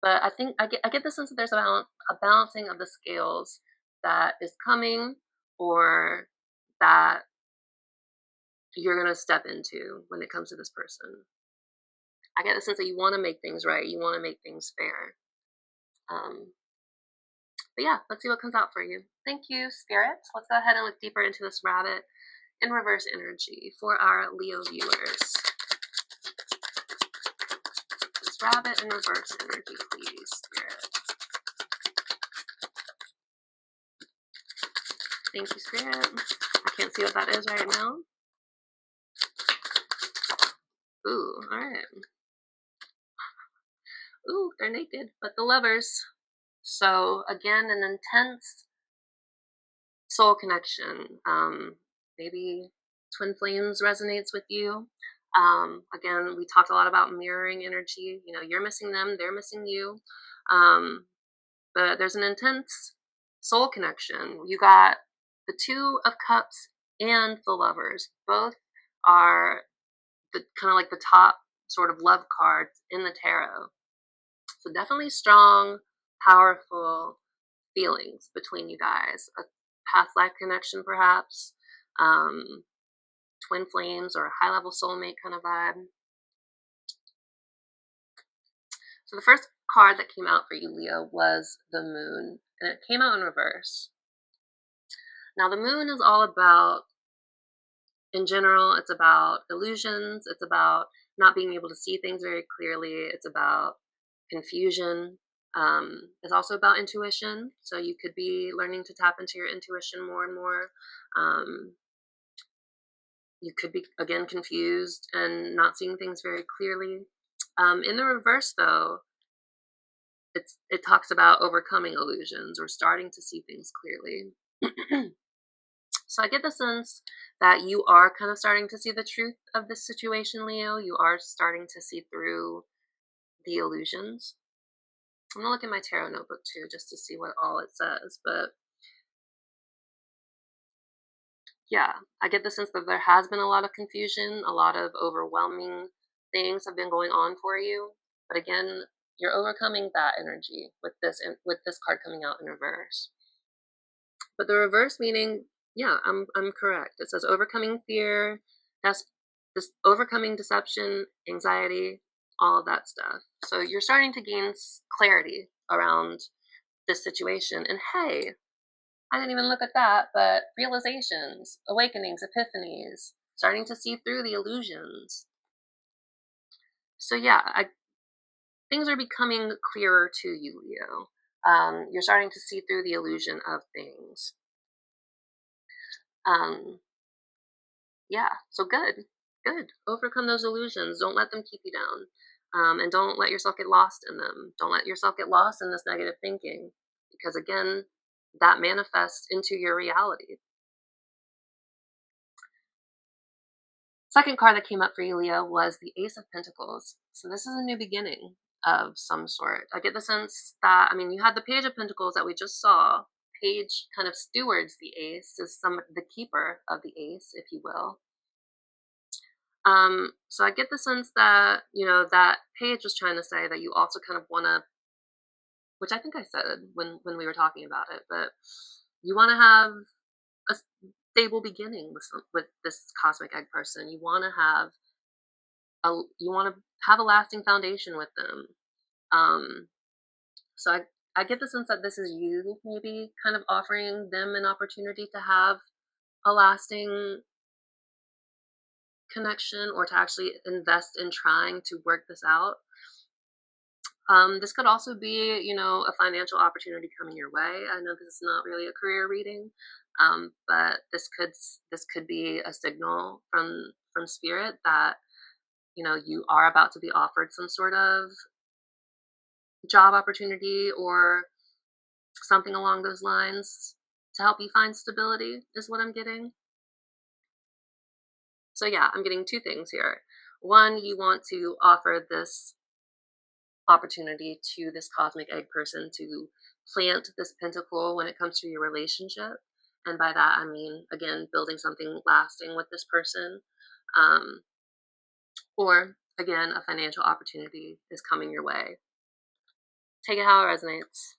But I think I get the sense that there's a balancing of the scales that is coming, or that you're going to step into when it comes to this person. I get the sense that you want to make things right. You want to make things fair. But yeah, let's see what comes out for you. Thank you, Spirit. Let's go ahead and look deeper into this rabbit in reverse energy for our Leo viewers. This rabbit in reverse energy, please, Spirit. Thank you, Spirit. I can't see what that is right now. Ooh, alright. Ooh, they're naked, but the Lovers. So again, an intense soul connection. Maybe twin flames resonates with you. Again, we talked a lot about mirroring energy. You know, you're missing them, they're missing you. But there's an intense soul connection. You got the Two of Cups and the Lovers. Both are the kind of like the top sort of love cards in the tarot. So definitely strong, powerful feelings between you guys. A past life connection, perhaps. Um, Twin flames or a high level soulmate kind of vibe. So the first card that came out for you, Leo, was the Moon, and it came out in reverse. Now the Moon is all about, in general, it's about illusions, it's about not being able to see things very clearly, it's about confusion. It's also about intuition, so you could be learning to tap into your intuition more and more. You could be, again, confused and not seeing things very clearly. In the reverse, though, it talks about overcoming illusions or starting to see things clearly. So I get the sense that you are kind of starting to see the truth of this situation, Leo. You are starting to see through the illusions. I'm gonna look at my tarot notebook too, just to see what all it says. But yeah, I get the sense that there has been a lot of confusion, a lot of overwhelming things have been going on for you. But again, you're overcoming that energy with this card coming out in reverse. But the reverse meaning, yeah, I'm correct. It says overcoming fear, that's this overcoming deception, anxiety, all of that stuff. So you're starting to gain clarity around this situation. And hey, I didn't even look at that, but realizations, awakenings, epiphanies, starting to see through the illusions. So yeah, things are becoming clearer to you, Leo. You're starting to see through the illusion of things. Yeah, so good. Overcome those illusions. Don't let them keep you down. And don't let yourself get lost in them. Don't let yourself get lost in this negative thinking, because again, that manifests into your reality. Second card that came up for you, Leo, was the Ace of Pentacles. So this is a new beginning of some sort. I get the sense that, I mean, you had the Page of Pentacles that we just saw. Page kind of stewards the ace, is the keeper of the ace, if you will. So I get the sense that, you know, that Page was trying to say that you also kind of want to, which I think I said when we were talking about it, but you want to have a stable beginning with this cosmic egg person. You want to have a lasting foundation with them. So I get the sense that this is you maybe kind of offering them an opportunity to have a lasting connection, or to actually invest in trying to work this out. This could also be, you know, a financial opportunity coming your way. I know this is not really a career reading, but this could be a signal from spirit that, you know, you are about to be offered some sort of job opportunity or something along those lines to help you find stability, is what I'm getting. So yeah, I'm getting two things here. One, you want to offer this opportunity to this cosmic egg person to plant this pentacle when it comes to your relationship. And by that, I mean, again, building something lasting with this person. Or, again, a financial opportunity is coming your way. Take it how it resonates.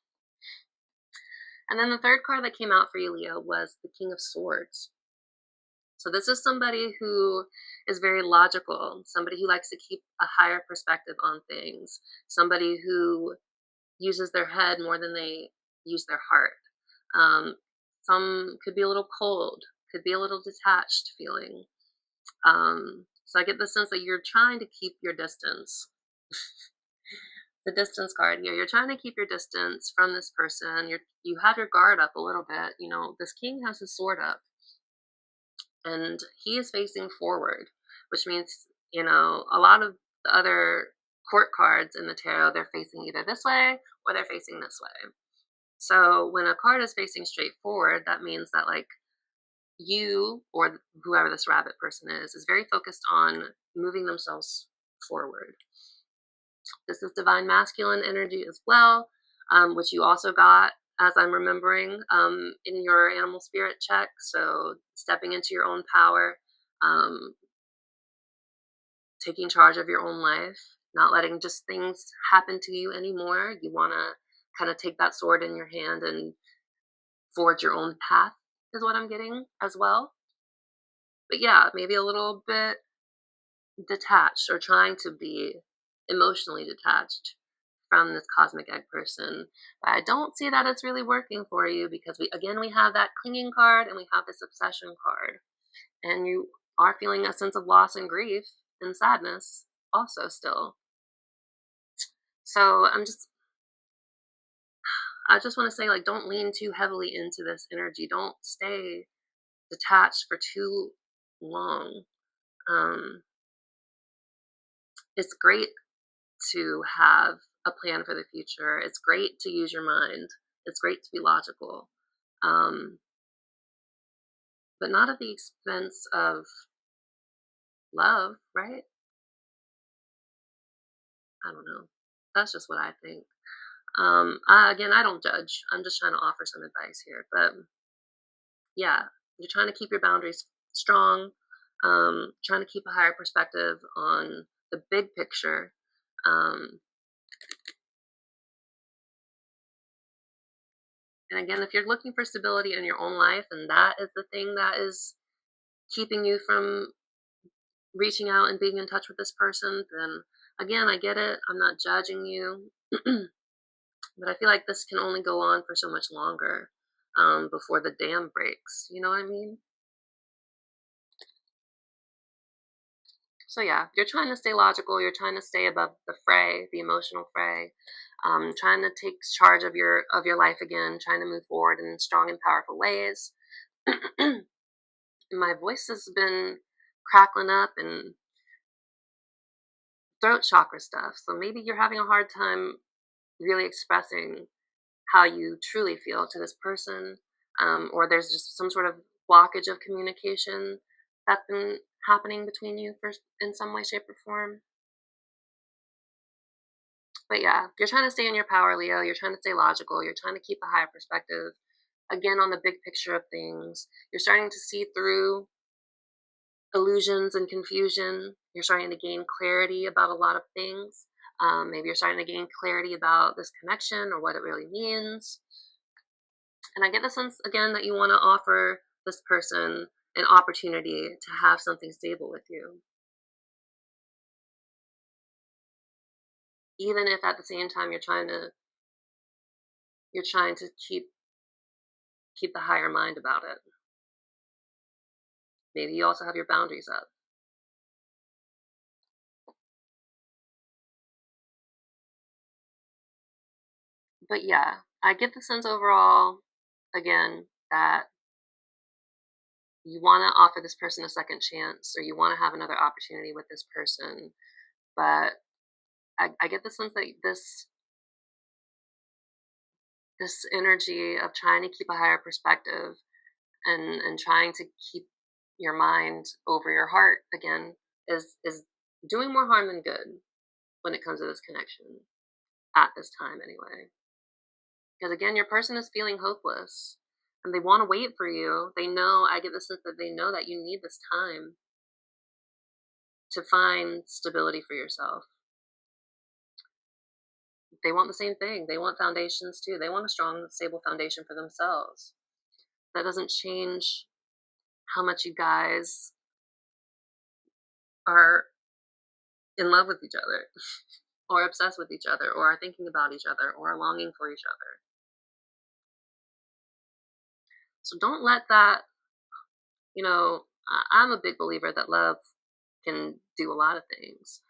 And then the third card that came out for you, Leo, was the King of Swords. So this is somebody who is very logical, somebody who likes to keep a higher perspective on things, somebody who uses their head more than they use their heart. Some could be a little cold, could be a little detached feeling. So I get the sense that you're trying to keep your distance. The distance card here, you're trying to keep your distance from this person. You have your guard up a little bit. You know, this king has his sword up and he is facing forward, which means, you know, a lot of the other court cards in the tarot, they're facing either this way or they're facing this way. So when a card is facing straight forward, that means that like you or whoever this rabbit person is very focused on moving themselves forward. This is divine masculine energy as well, which you also got, as I'm remembering, in your animal spirit check. So stepping into your own power, um, taking charge of your own life, not letting just things happen to you anymore. You want to kind of take that sword in your hand and forge your own path, is what I'm getting as well. But yeah, maybe a little bit detached or trying to be emotionally detached from this cosmic egg person. But I don't see that it's really working for you because we have that clinging card and we have this obsession card. And you are feeling a sense of loss and grief and sadness also still. So I just want to say, like, don't lean too heavily into this energy. Don't stay detached for too long. Um, it's great to have a plan for the future. It's great to use your mind. It's great to be logical, um, but not at the expense of love, right? I don't know. That's just what I think. Again, I don't judge. I'm just trying to offer some advice here. But yeah, you're trying to keep your boundaries strong, trying to keep a higher perspective on the big picture. Um, and again, if you're looking for stability in your own life and that is the thing that is keeping you from reaching out and being in touch with this person, then again, I get it. I'm not judging you. But I feel like this can only go on for so much longer before the dam breaks. You know what I mean? So yeah, you're trying to stay logical. You're trying to stay above the fray, the emotional fray. Trying to take charge of your life again. Trying to move forward in strong and powerful ways. My voice has been crackling up and throat chakra stuff. So maybe you're having a hard time really expressing how you truly feel to this person, or there's just some sort of blockage of communication that's been happening between you in some way, shape, or form. But yeah, you're trying to stay in your power, Leo. You're trying to stay logical. You're trying to keep a higher perspective. Again, on the big picture of things, you're starting to see through illusions and confusion. You're starting to gain clarity about a lot of things. Maybe you're starting to gain clarity about this connection or what it really means. And I get the sense again that you want to offer this person an opportunity to have something stable with you, even if at the same time you're trying to keep the higher mind about it. Maybe you also have your boundaries up. But yeah, I get the sense overall again that you want to offer this person a second chance or you want to have another opportunity with this person, but I get the sense that this energy of trying to keep a higher perspective and trying to keep your mind over your heart again is doing more harm than good when it comes to this connection at this time anyway. Because again, your person is feeling hopeless and they want to wait for you. I get the sense that they know that you need this time to find stability for yourself. They want the same thing. They want foundations too. They want a strong, stable foundation for themselves. That doesn't change how much you guys are in love with each other or obsessed with each other or are thinking about each other or are longing for each other. So don't let that, I'm a big believer that love can do a lot of things.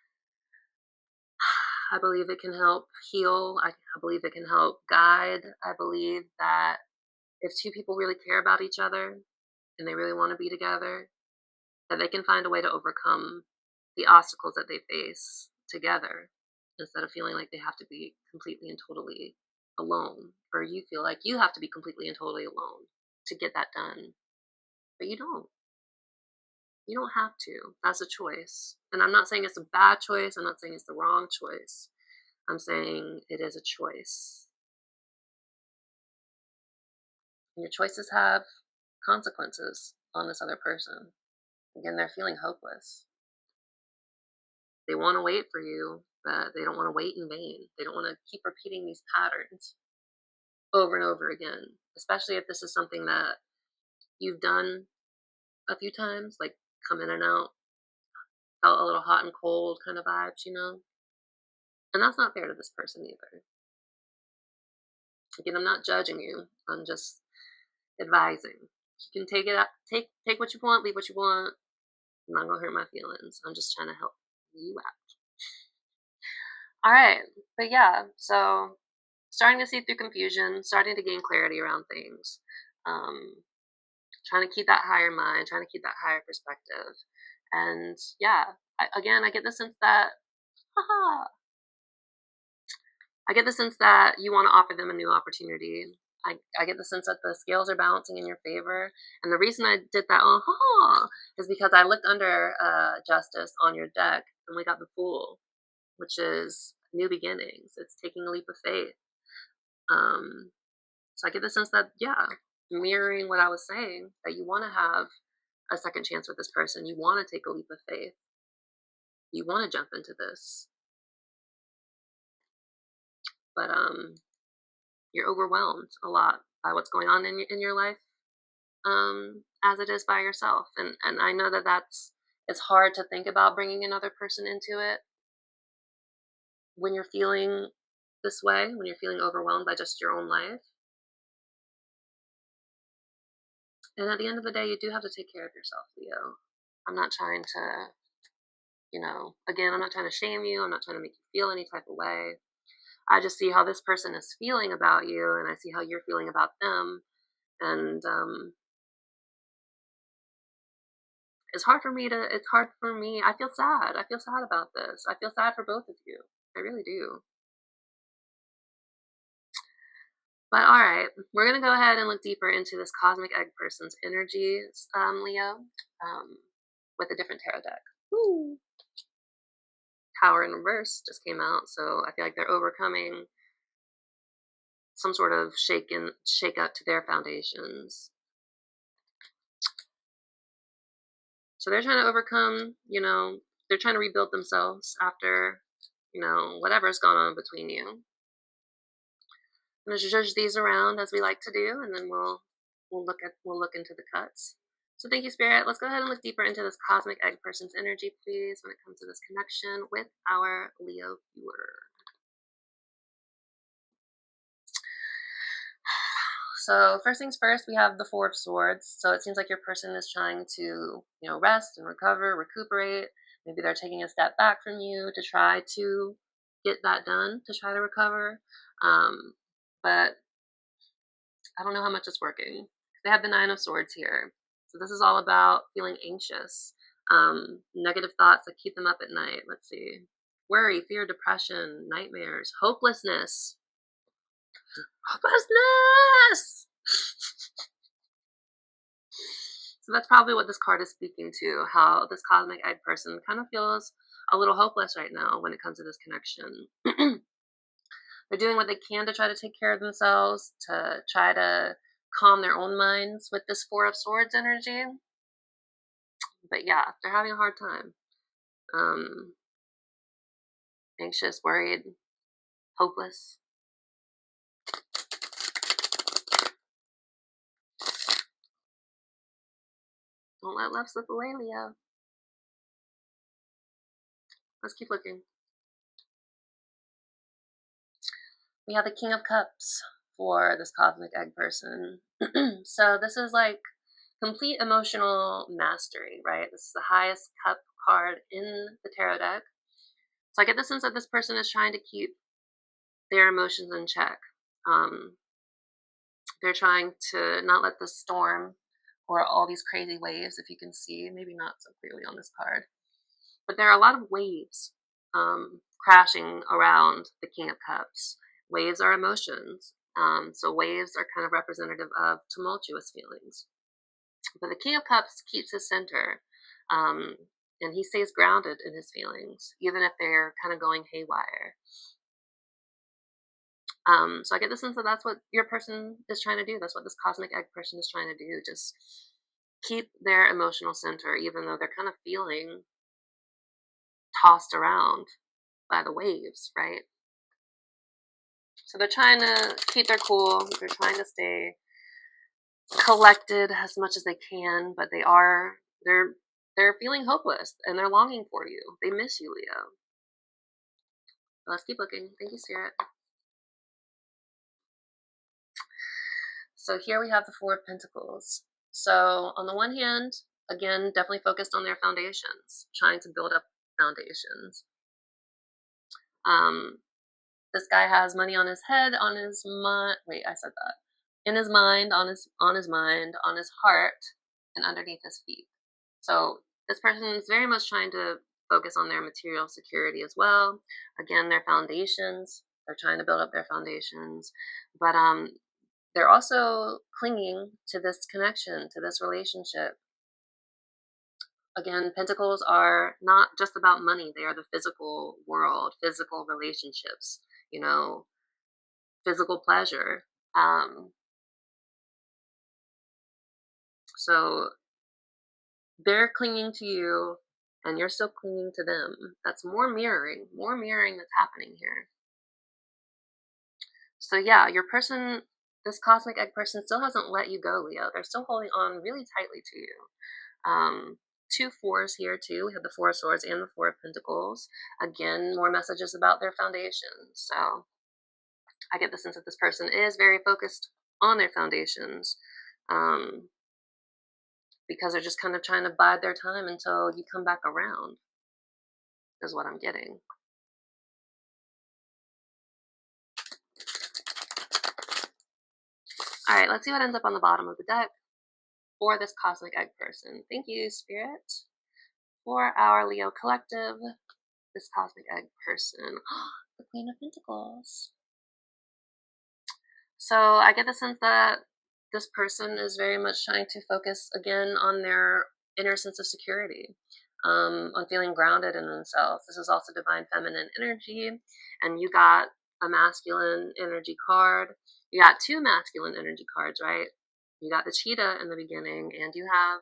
I believe it can help heal. I believe it can help guide. I believe that if two people really care about each other and they really want to be together, that they can find a way to overcome the obstacles that they face together instead of feeling like they have to be completely and totally alone, or you feel like you have to be completely and totally alone to get that done. But you don't. You don't have to. That's a choice. And I'm not saying it's a bad choice. I'm not saying it's the wrong choice. I'm saying it is a choice. And your choices have consequences on this other person. Again, they're feeling hopeless. They want to wait for you, but they don't want to wait in vain. They don't want to keep repeating these patterns over and over again, especially if this is something that you've done a few times, like come in and out, felt a little hot and cold kind of vibes, you know? And that's not fair to this person either. Again, I'm not judging you. I'm just advising. You can take it out, take what you want, leave what you want. I'm not gonna hurt my feelings. I'm just trying to help you out. All right, but yeah, so starting to see through confusion, starting to gain clarity around things, trying to keep that higher mind, trying to keep that higher perspective, and yeah, I get the sense that, haha, I get the sense that you want to offer them a new opportunity. I get the sense that the scales are balancing in your favor. And the reason I did that is because I looked under justice on your deck and we got the Fool, which is new beginnings. It's taking a leap of faith. So I get the sense that, yeah, mirroring what I was saying, that you want to have a second chance with this person. You want to take a leap of faith. You want to jump into this. But you're overwhelmed a lot by what's going on in your life, as it is by yourself. And I know that it's hard to think about bringing another person into it when you're feeling this way, when you're feeling overwhelmed by just your own life. And at the end of the day, you do have to take care of yourself, Leo. I'm not trying to, again, I'm not trying to shame you. I'm not trying to make you feel any type of way. I just see how this person is feeling about you, and I see how you're feeling about them. And it's hard for me. I feel sad. I feel sad about this. I feel sad for both of you. I really do. But all right, we're going to go ahead and look deeper into this cosmic egg person's energies, Leo, with a different tarot deck. Woo. Tower in reverse just came out, so I feel like they're overcoming some sort of shake up to their foundations. So they're trying to overcome, they're trying to rebuild themselves after, whatever's gone on between you. I'm going to judge these around as we like to do, and then we'll look into the cuts. So thank you, Spirit. Let's go ahead and look deeper into this cosmic egg person's energy, please, when it comes to this connection with our Leo viewer. So first things first, we have the Four of Swords. So it seems like your person is trying to, rest and recover, recuperate. Maybe they're taking a step back from you to try to get that done, to try to recover. But I don't know how much it's working. They have the Nine of Swords here. So this is all about feeling anxious, negative thoughts that keep them up at night. Let's see. Worry, fear, depression, nightmares, hopelessness. Hopelessness! So that's probably what this card is speaking to, how this cosmic egg person kind of feels a little hopeless right now when it comes to this connection. They're doing what they can to try to take care of themselves, to try to calm their own minds with this Four of Swords energy. But yeah, they're having a hard time. Anxious, worried, hopeless. Don't let love slip away, Leo. Let's keep looking. We have the King of Cups for this cosmic egg person. So this is like complete emotional mastery, right? This is the highest cup card in the tarot deck. So I get the sense that this person is trying to keep their emotions in check. They're trying to not let the storm or all these crazy waves, if you can see, maybe not so clearly on this card, but there are a lot of waves crashing around the King of Cups. Waves are emotions. So waves are kind of representative of tumultuous feelings. But the King of Cups keeps his center, um, and he stays grounded in his feelings, even if they're kind of going haywire. So I get the sense that that's what your person is trying to do. That's what this cosmic egg person is trying to do. Just keep their emotional center, even though they're kind of feeling tossed around by the waves, right? So they're trying to keep their cool. They're trying to stay collected as much as they can, but they're feeling hopeless and they're longing for you. They miss you, Leo. Let's keep looking. Thank you, Spirit. So here we have the Four of Pentacles. So on the one hand, again, definitely focused on their foundations, trying to build up foundations. This guy has money on his head, on his mind. Wait, I said that. In his mind, on his mind, on his heart, and underneath his feet. So this person is very much trying to focus on their material security as well. Again, their foundations. They're trying to build up their foundations, but they're also clinging to this connection, to this relationship. Again, pentacles are not just about money. They are the physical world, physical relationships, physical pleasure. So they're clinging to you and you're still clinging to them. That's more mirroring that's happening here. So yeah, your person, this cosmic egg person still hasn't let you go, Leo. They're still holding on really tightly to you. Two fours here too. We have the Four of Swords and the Four of Pentacles. Again, more messages about their foundations. So I get the sense that this person is very focused on their foundations, because they're just kind of trying to bide their time until you come back around, is what I'm getting. All right, let's see what ends up on the bottom of the deck for this cosmic egg person. Thank you, Spirit, for our Leo collective, this cosmic egg person. The Queen of Pentacles. So I get the sense that this person is very much trying to focus again on their inner sense of security, on feeling grounded in themselves. This is also divine feminine energy, and you got a masculine energy card. You got two masculine energy cards, right? You got the cheetah in the beginning, and you have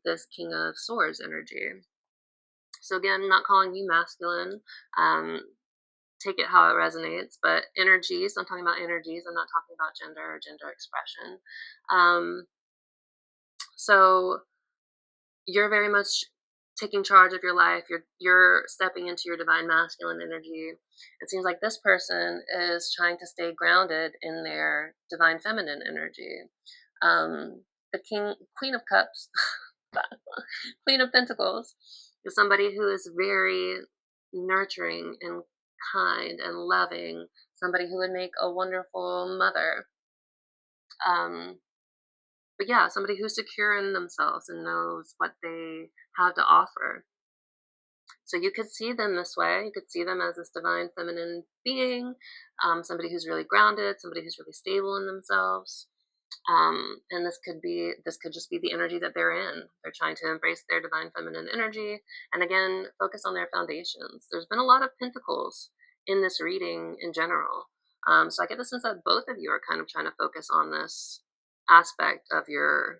this King of Swords energy. So again, not calling you masculine. Take it how it resonates, but energies, I'm talking about energies, I'm not talking about gender or gender expression. So you're very much taking charge of your life. You're stepping into your divine masculine energy. It seems like this person is trying to stay grounded in their divine feminine energy. The Queen of Cups, Queen of Pentacles is somebody who is very nurturing and kind and loving, somebody who would make a wonderful mother. But yeah, somebody who's secure in themselves and knows what they have to offer. So you could see them this way. You could see them as this divine feminine being, somebody who's really grounded, somebody who's really stable in themselves. And this could just be the energy that they're in. They're trying to embrace their divine feminine energy and again focus on their foundations. There's been a lot of pentacles in this reading in general. So I get the sense that both of you are kind of trying to focus on this aspect of your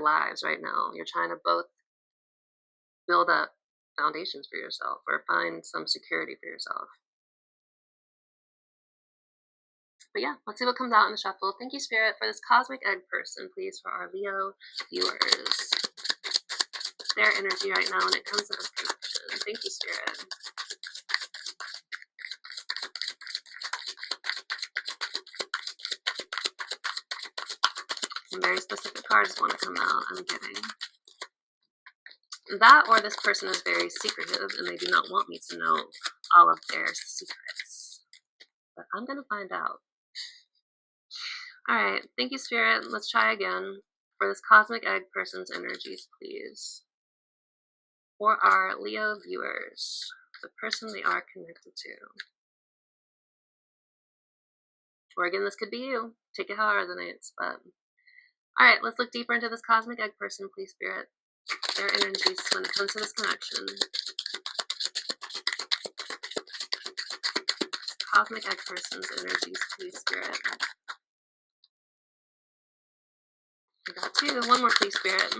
lives right now. You're trying to both build up foundations for yourself or find some security for yourself. But yeah, let's see what comes out in the shuffle. Thank you, Spirit, for this cosmic egg person, please, for our Leo viewers. Their energy right now when it comes to this connection. Thank you, Spirit. Some very specific cards want to come out, I'm getting. That or this person is very secretive and they do not want me to know all of their secrets. But I'm going to find out. Alright, thank you, Spirit. Let's try again. For this cosmic egg person's energies, please. For our Leo viewers, the person they are connected to. Or again, this could be you. Take it how it resonates. But all right, let's look deeper into this cosmic egg person, please, Spirit. Their energies when it comes to this connection. Cosmic egg person's energies, please, Spirit. I got two. One more, please, Spirit.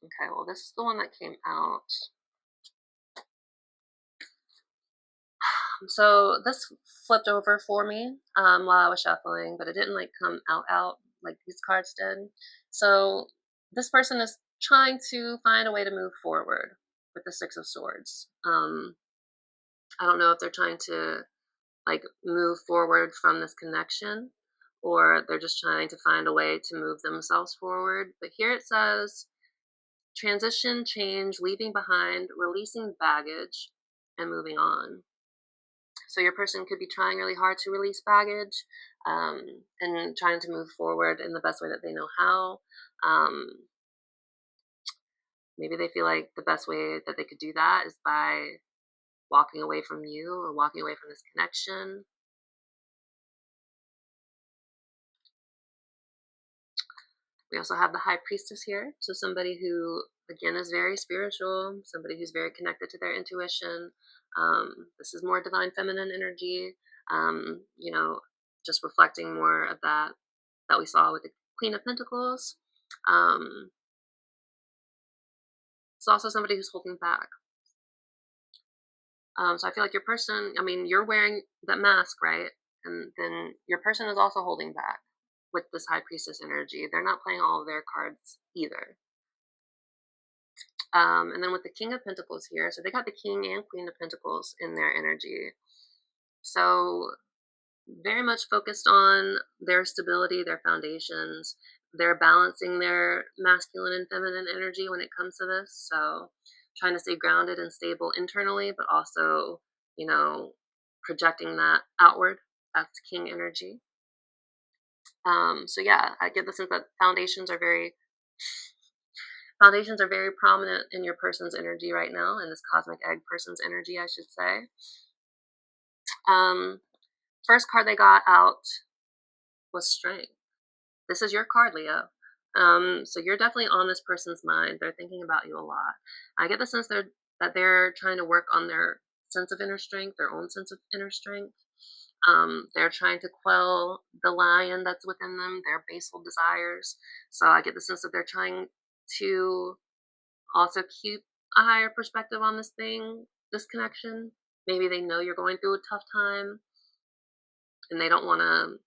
Okay, well, this is the one that came out. So this flipped over for me while I was shuffling, but it didn't like come out like these cards did. So this person is trying to find a way to move forward with the Six of Swords. I don't know if they're trying to like move forward from this connection, or they're just trying to find a way to move themselves forward. But here it says transition, change, leaving behind, releasing baggage, and moving on. So your person could be trying really hard to release baggage and trying to move forward in the best way that they know how. Maybe they feel like the best way that they could do that is by walking away from you or walking away from this connection. We also have the High Priestess here. So somebody who, again, is very spiritual, somebody who's very connected to their intuition. This is more divine feminine energy, you know, just reflecting more of that we saw with the Queen of Pentacles. It's also somebody who's holding back. So I feel like your person, I mean, you're wearing that mask, right? And then your person is also holding back with this High Priestess energy. They're not playing all of their cards either. And then with the King of Pentacles here, so they got the King and Queen of Pentacles in their energy. So very much focused on their stability, their foundations. They're balancing their masculine and feminine energy when it comes to this. So trying to stay grounded and stable internally, but also, you know, projecting that outward. That's King energy. So yeah, I get the sense that foundations are very prominent in your person's energy right now, in this cosmic egg person's energy, I should say. First card they got out was Strength. This is your card, Leo. So you're definitely on this person's mind. They're thinking about you a lot. I get the sense that they're trying to work on their sense of inner strength, their own sense of inner strength. They're trying to quell the lion that's within them, their basal desires. So I get the sense that they're trying to also keep a higher perspective on this thing, this connection. Maybe they know you're going through a tough time and they don't want to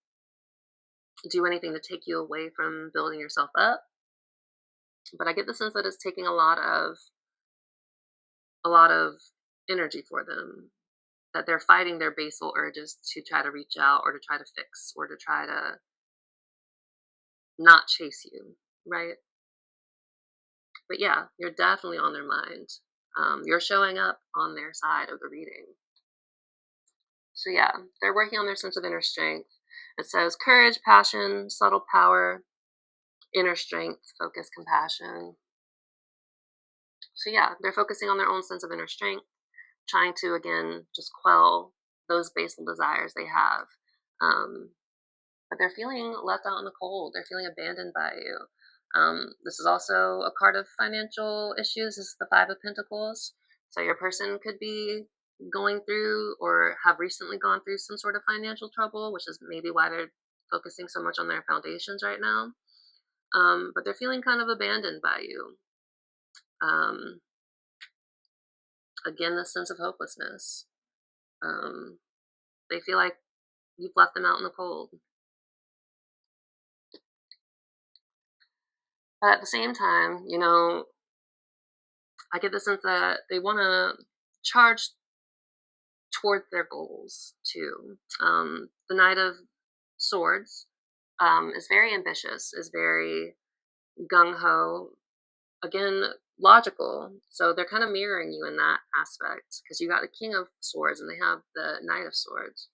do anything to take you away from building yourself up. But I get the sense that it's taking a lot of energy for them, that they're fighting their basal urges to try to reach out or to try to fix or to try to not chase you, right? But yeah, you're definitely on their mind. You're showing up on their side of the reading. So yeah, they're working on their sense of inner strength. It says courage, passion, subtle power, inner strength, focus, compassion. So yeah, they're focusing on their own sense of inner strength, trying to, again, just quell those basal desires they have. But they're feeling left out in the cold. They're feeling abandoned by you. This is also a card of financial issues. This is the Five of Pentacles. So your person could be going through or have recently gone through some sort of financial trouble, which is maybe why they're focusing so much on their foundations right now. But they're feeling kind of abandoned by you. Again, this sense of hopelessness. They feel like you've left them out in the cold. But at the same time, you know, I get the sense that they want to charge towards their goals too. The Knight of Swords is very ambitious, is very gung ho. Again, logical. So they're kind of mirroring you in that aspect because you got the King of Swords and they have the Knight of Swords.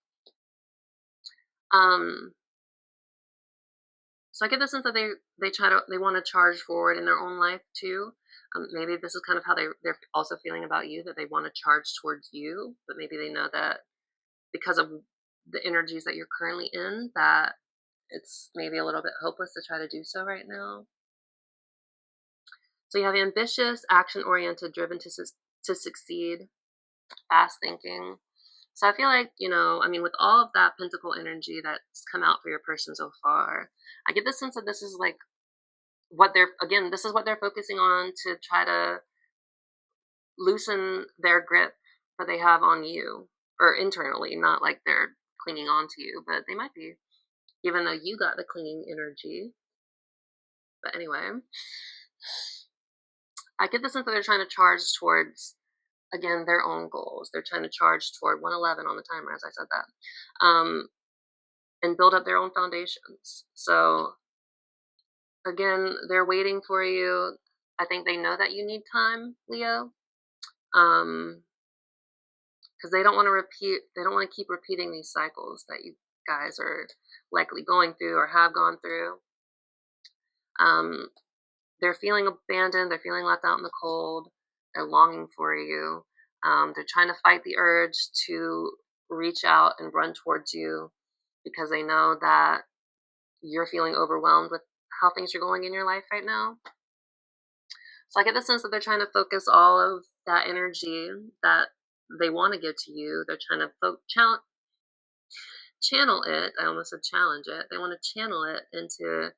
So I get the sense that they want to charge forward in their own life too. Maybe this is kind of how they're also feeling about you, that they want to charge towards you, but maybe they know that because of the energies that you're currently in, that it's maybe a little bit hopeless to try to do so right now. So you have ambitious, action-oriented, driven to succeed, fast thinking. So I feel like, I mean, with all of that pentacle energy that's come out for your person so far, I get the sense that this is like this is what they're focusing on to try to loosen their grip that they have on you, or internally, not like they're clinging on to you, but they might be, even though you got the clinging energy. But anyway, I get the sense that they're trying to charge towards, again, their own goals. They're trying to charge toward 111 on the timer, as I said that, and build up their own foundations. So again, they're waiting for you. I think they know that you need time, Leo, because they don't want to keep repeating these cycles that you guys are likely going through or have gone through. They're feeling abandoned. They're feeling left out in the cold. They're longing for you. They're trying to fight the urge to reach out and run towards you because they know that you're feeling overwhelmed with how things are going in your life right now. So I get the sense that they're trying to focus all of that energy that they want to give to you. They're trying to channel it. I almost said challenge it. They want to channel it into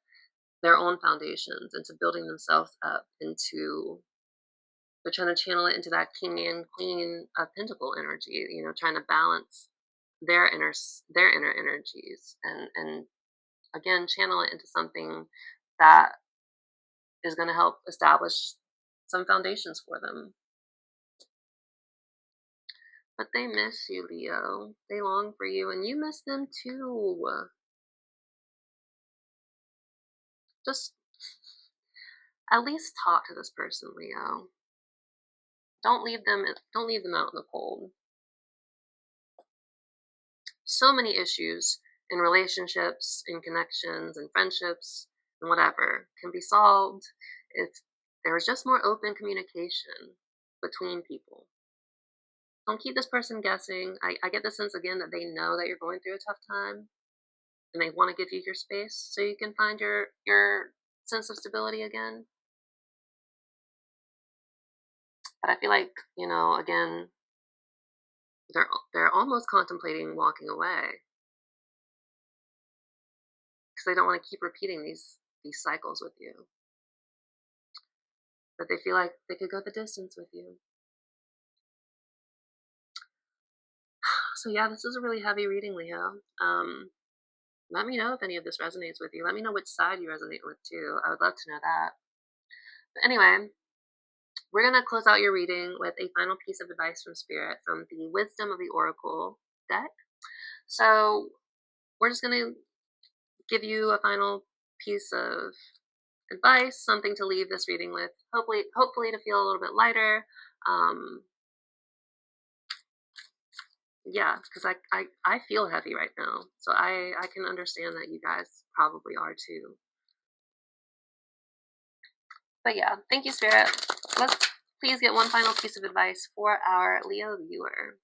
their own foundations, into building themselves up, they're trying to channel it into that king and queen of pentacle energy, trying to balance their inner energies, and again, channel it into something that is going to help establish some foundations for them. But they miss you, Leo. They long for you, and you miss them too. Just at least talk to this person, Leo. Don't leave them out in the cold. So many issues in relationships, in connections, in friendships, and whatever can be solved if there was just more open communication between people. Don't keep this person guessing. I get the sense again that they know that you're going through a tough time, and they want to give you your space so you can find your sense of stability again. But I feel like, again, they're almost contemplating walking away because they don't want to keep repeating these cycles with you. But they feel like they could go the distance with you. So yeah, this is a really heavy reading, Leo. Let me know if any of this resonates with you. Let me know which side you resonate with too. I would love to know that. But anyway, we're going to close out your reading with a final piece of advice from Spirit from the Wisdom of the Oracle deck. So we're just going to give you a final piece of advice, something to leave this reading with, hopefully to feel a little bit lighter. Yeah, because I feel heavy right now, so I can understand that you guys probably are too. But yeah, thank you, Spirit. Let's please get one final piece of advice for our Leo viewer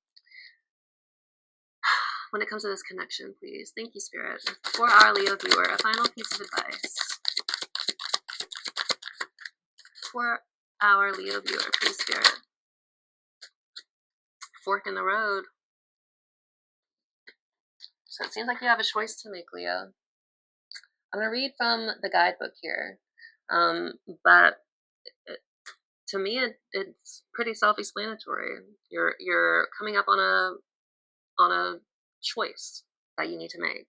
when it comes to this connection, please. Thank you, Spirit. For our Leo viewer, a final piece of advice for our Leo viewer, please, Spirit. Fork in the road. So it seems like you have a choice to make, Leo. I'm going to read from the guidebook here, but to me, it's pretty self-explanatory. You're coming up on a choice that you need to make.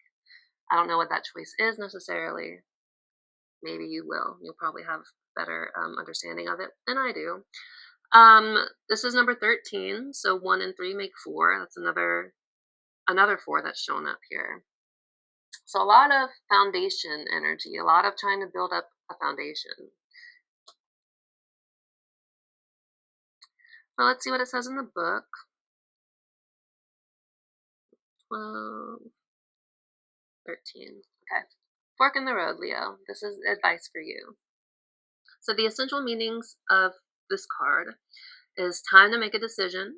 I don't know what that choice is necessarily. Maybe you will. You'll probably have better understanding of it than I do. This is number 13, so 1 and 3 make 4. That's another 4 that's shown up here. So a lot of foundation energy, a lot of trying to build up a foundation. Well, let's see what it says in the book. 12, 13. Okay. Fork in the road, Leo. This is advice for you. So the essential meanings of this card is time to make a decision,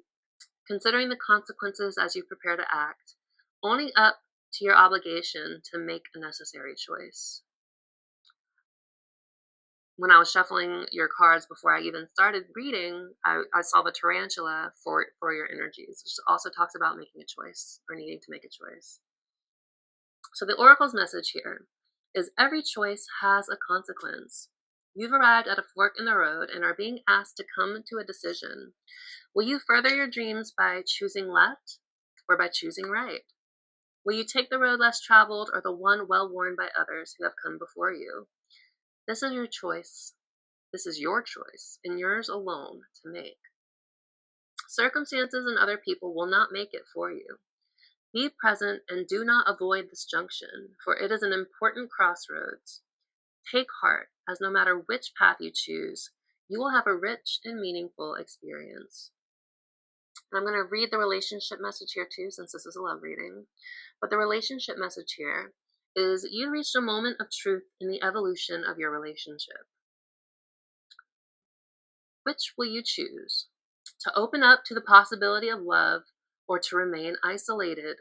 considering the consequences as you prepare to act, owning up to your obligation to make a necessary choice. When I was shuffling your cards before I even started reading, I saw the tarantula for your energies, which also talks about making a choice or needing to make a choice. So the oracle's message here is every choice has a consequence. You've arrived at a fork in the road and are being asked to come to a decision. Will you further your dreams by choosing left or by choosing right? Will you take the road less traveled or the one well worn by others who have come before you? This is your choice. This is your choice and yours alone to make. Circumstances and other people will not make it for you. Be present and do not avoid this junction, for it is an important crossroads. Take heart, as no matter which path you choose, you will have a rich and meaningful experience. And I'm going to read the relationship message here too, since this is a love reading. But the relationship message here is you reached a moment of truth in the evolution of your relationship. Which will you choose? To open up to the possibility of love or to remain isolated?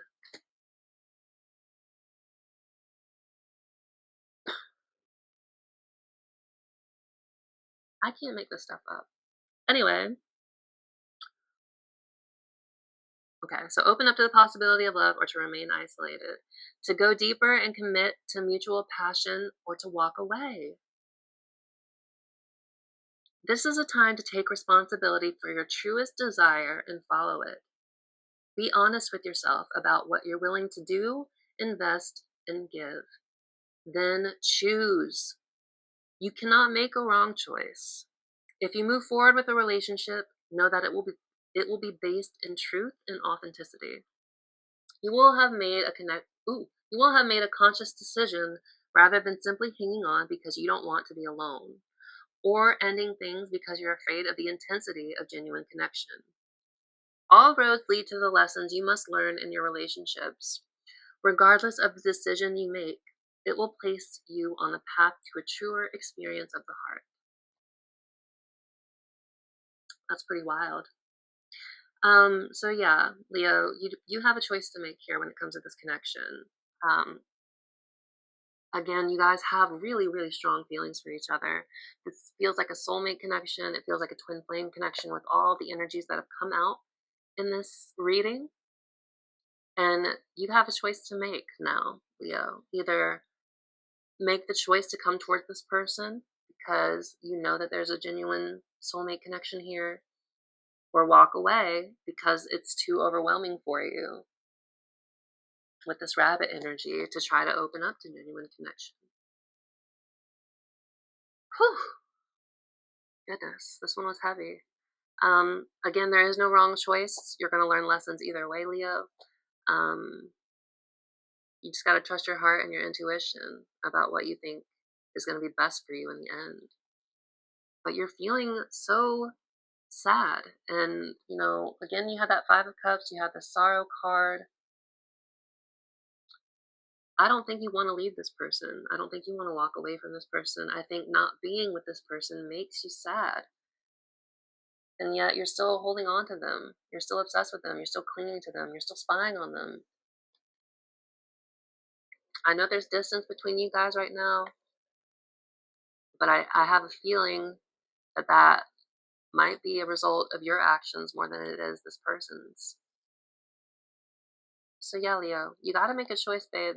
I can't make this stuff up. Anyway, okay, so open up to the possibility of love or to remain isolated. To go deeper and commit to mutual passion or to walk away. This is a time to take responsibility for your truest desire and follow it. Be honest with yourself about what you're willing to do, invest, and give. Then choose. You cannot make a wrong choice. If you move forward with a relationship, know that it will be based in truth and authenticity. You will have made you will have made a conscious decision rather than simply hanging on because you don't want to be alone or ending things because you're afraid of the intensity of genuine connection. All roads lead to the lessons you must learn in your relationships. Regardless of the decision you make, it will place you on the path to a truer experience of the heart. That's pretty wild. So yeah, Leo, you have a choice to make here when it comes to this connection. Um, Again, you guys have really, really strong feelings for each other. This feels like a soulmate connection. It feels like a twin flame connection with all the energies that have come out in this reading. And you have a choice to make now, Leo. Either make the choice to come towards this person because you know that there's a genuine soulmate connection here, or walk away because it's too overwhelming for you with this rabbit energy to try to open up to genuine connection. Whew, goodness, this one was heavy. Again, there is no wrong choice. You're going to learn lessons either way, Leo. Um, you just got to trust your heart and your intuition about what you think is going to be best for you in the end. But you're feeling so sad. And, again, you have that Five of Cups, you have the Sorrow card. I don't think you want to leave this person. I don't think you want to walk away from this person. I think not being with this person makes you sad. And yet you're still holding on to them. You're still obsessed with them. You're still clinging to them. You're still spying on them. I know there's distance between you guys right now, but I have a feeling that might be a result of your actions more than it is this person's. So yeah, Leo, you got to make a choice, babe,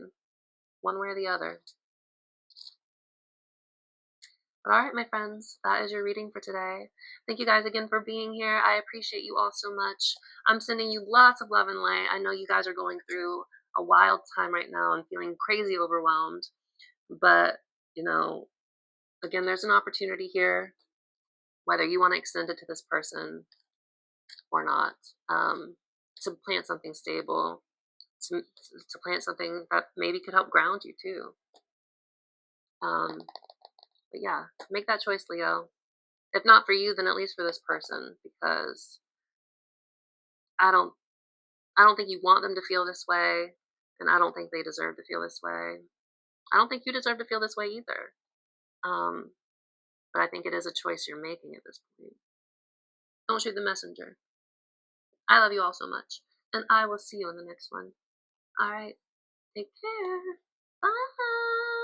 one way or the other. But all right, my friends, that is your reading for today. Thank you guys again for being here. I appreciate you all so much. I'm sending you lots of love and light. I know you guys are going through a wild time right now and feeling crazy overwhelmed. But, again, there's an opportunity here, whether you want to extend it to this person or not, to plant something stable, to plant something that maybe could help ground you too. But yeah, make that choice, Leo. If not for you, then at least for this person, because I don't I don't think you want them to feel this way, and I don't think they deserve to feel this way. I don't think you deserve to feel this way either. But I think it is a choice you're making at this point. Don't shoot the messenger. I love you all so much, and I will see you in the next one. All right, take care. Bye.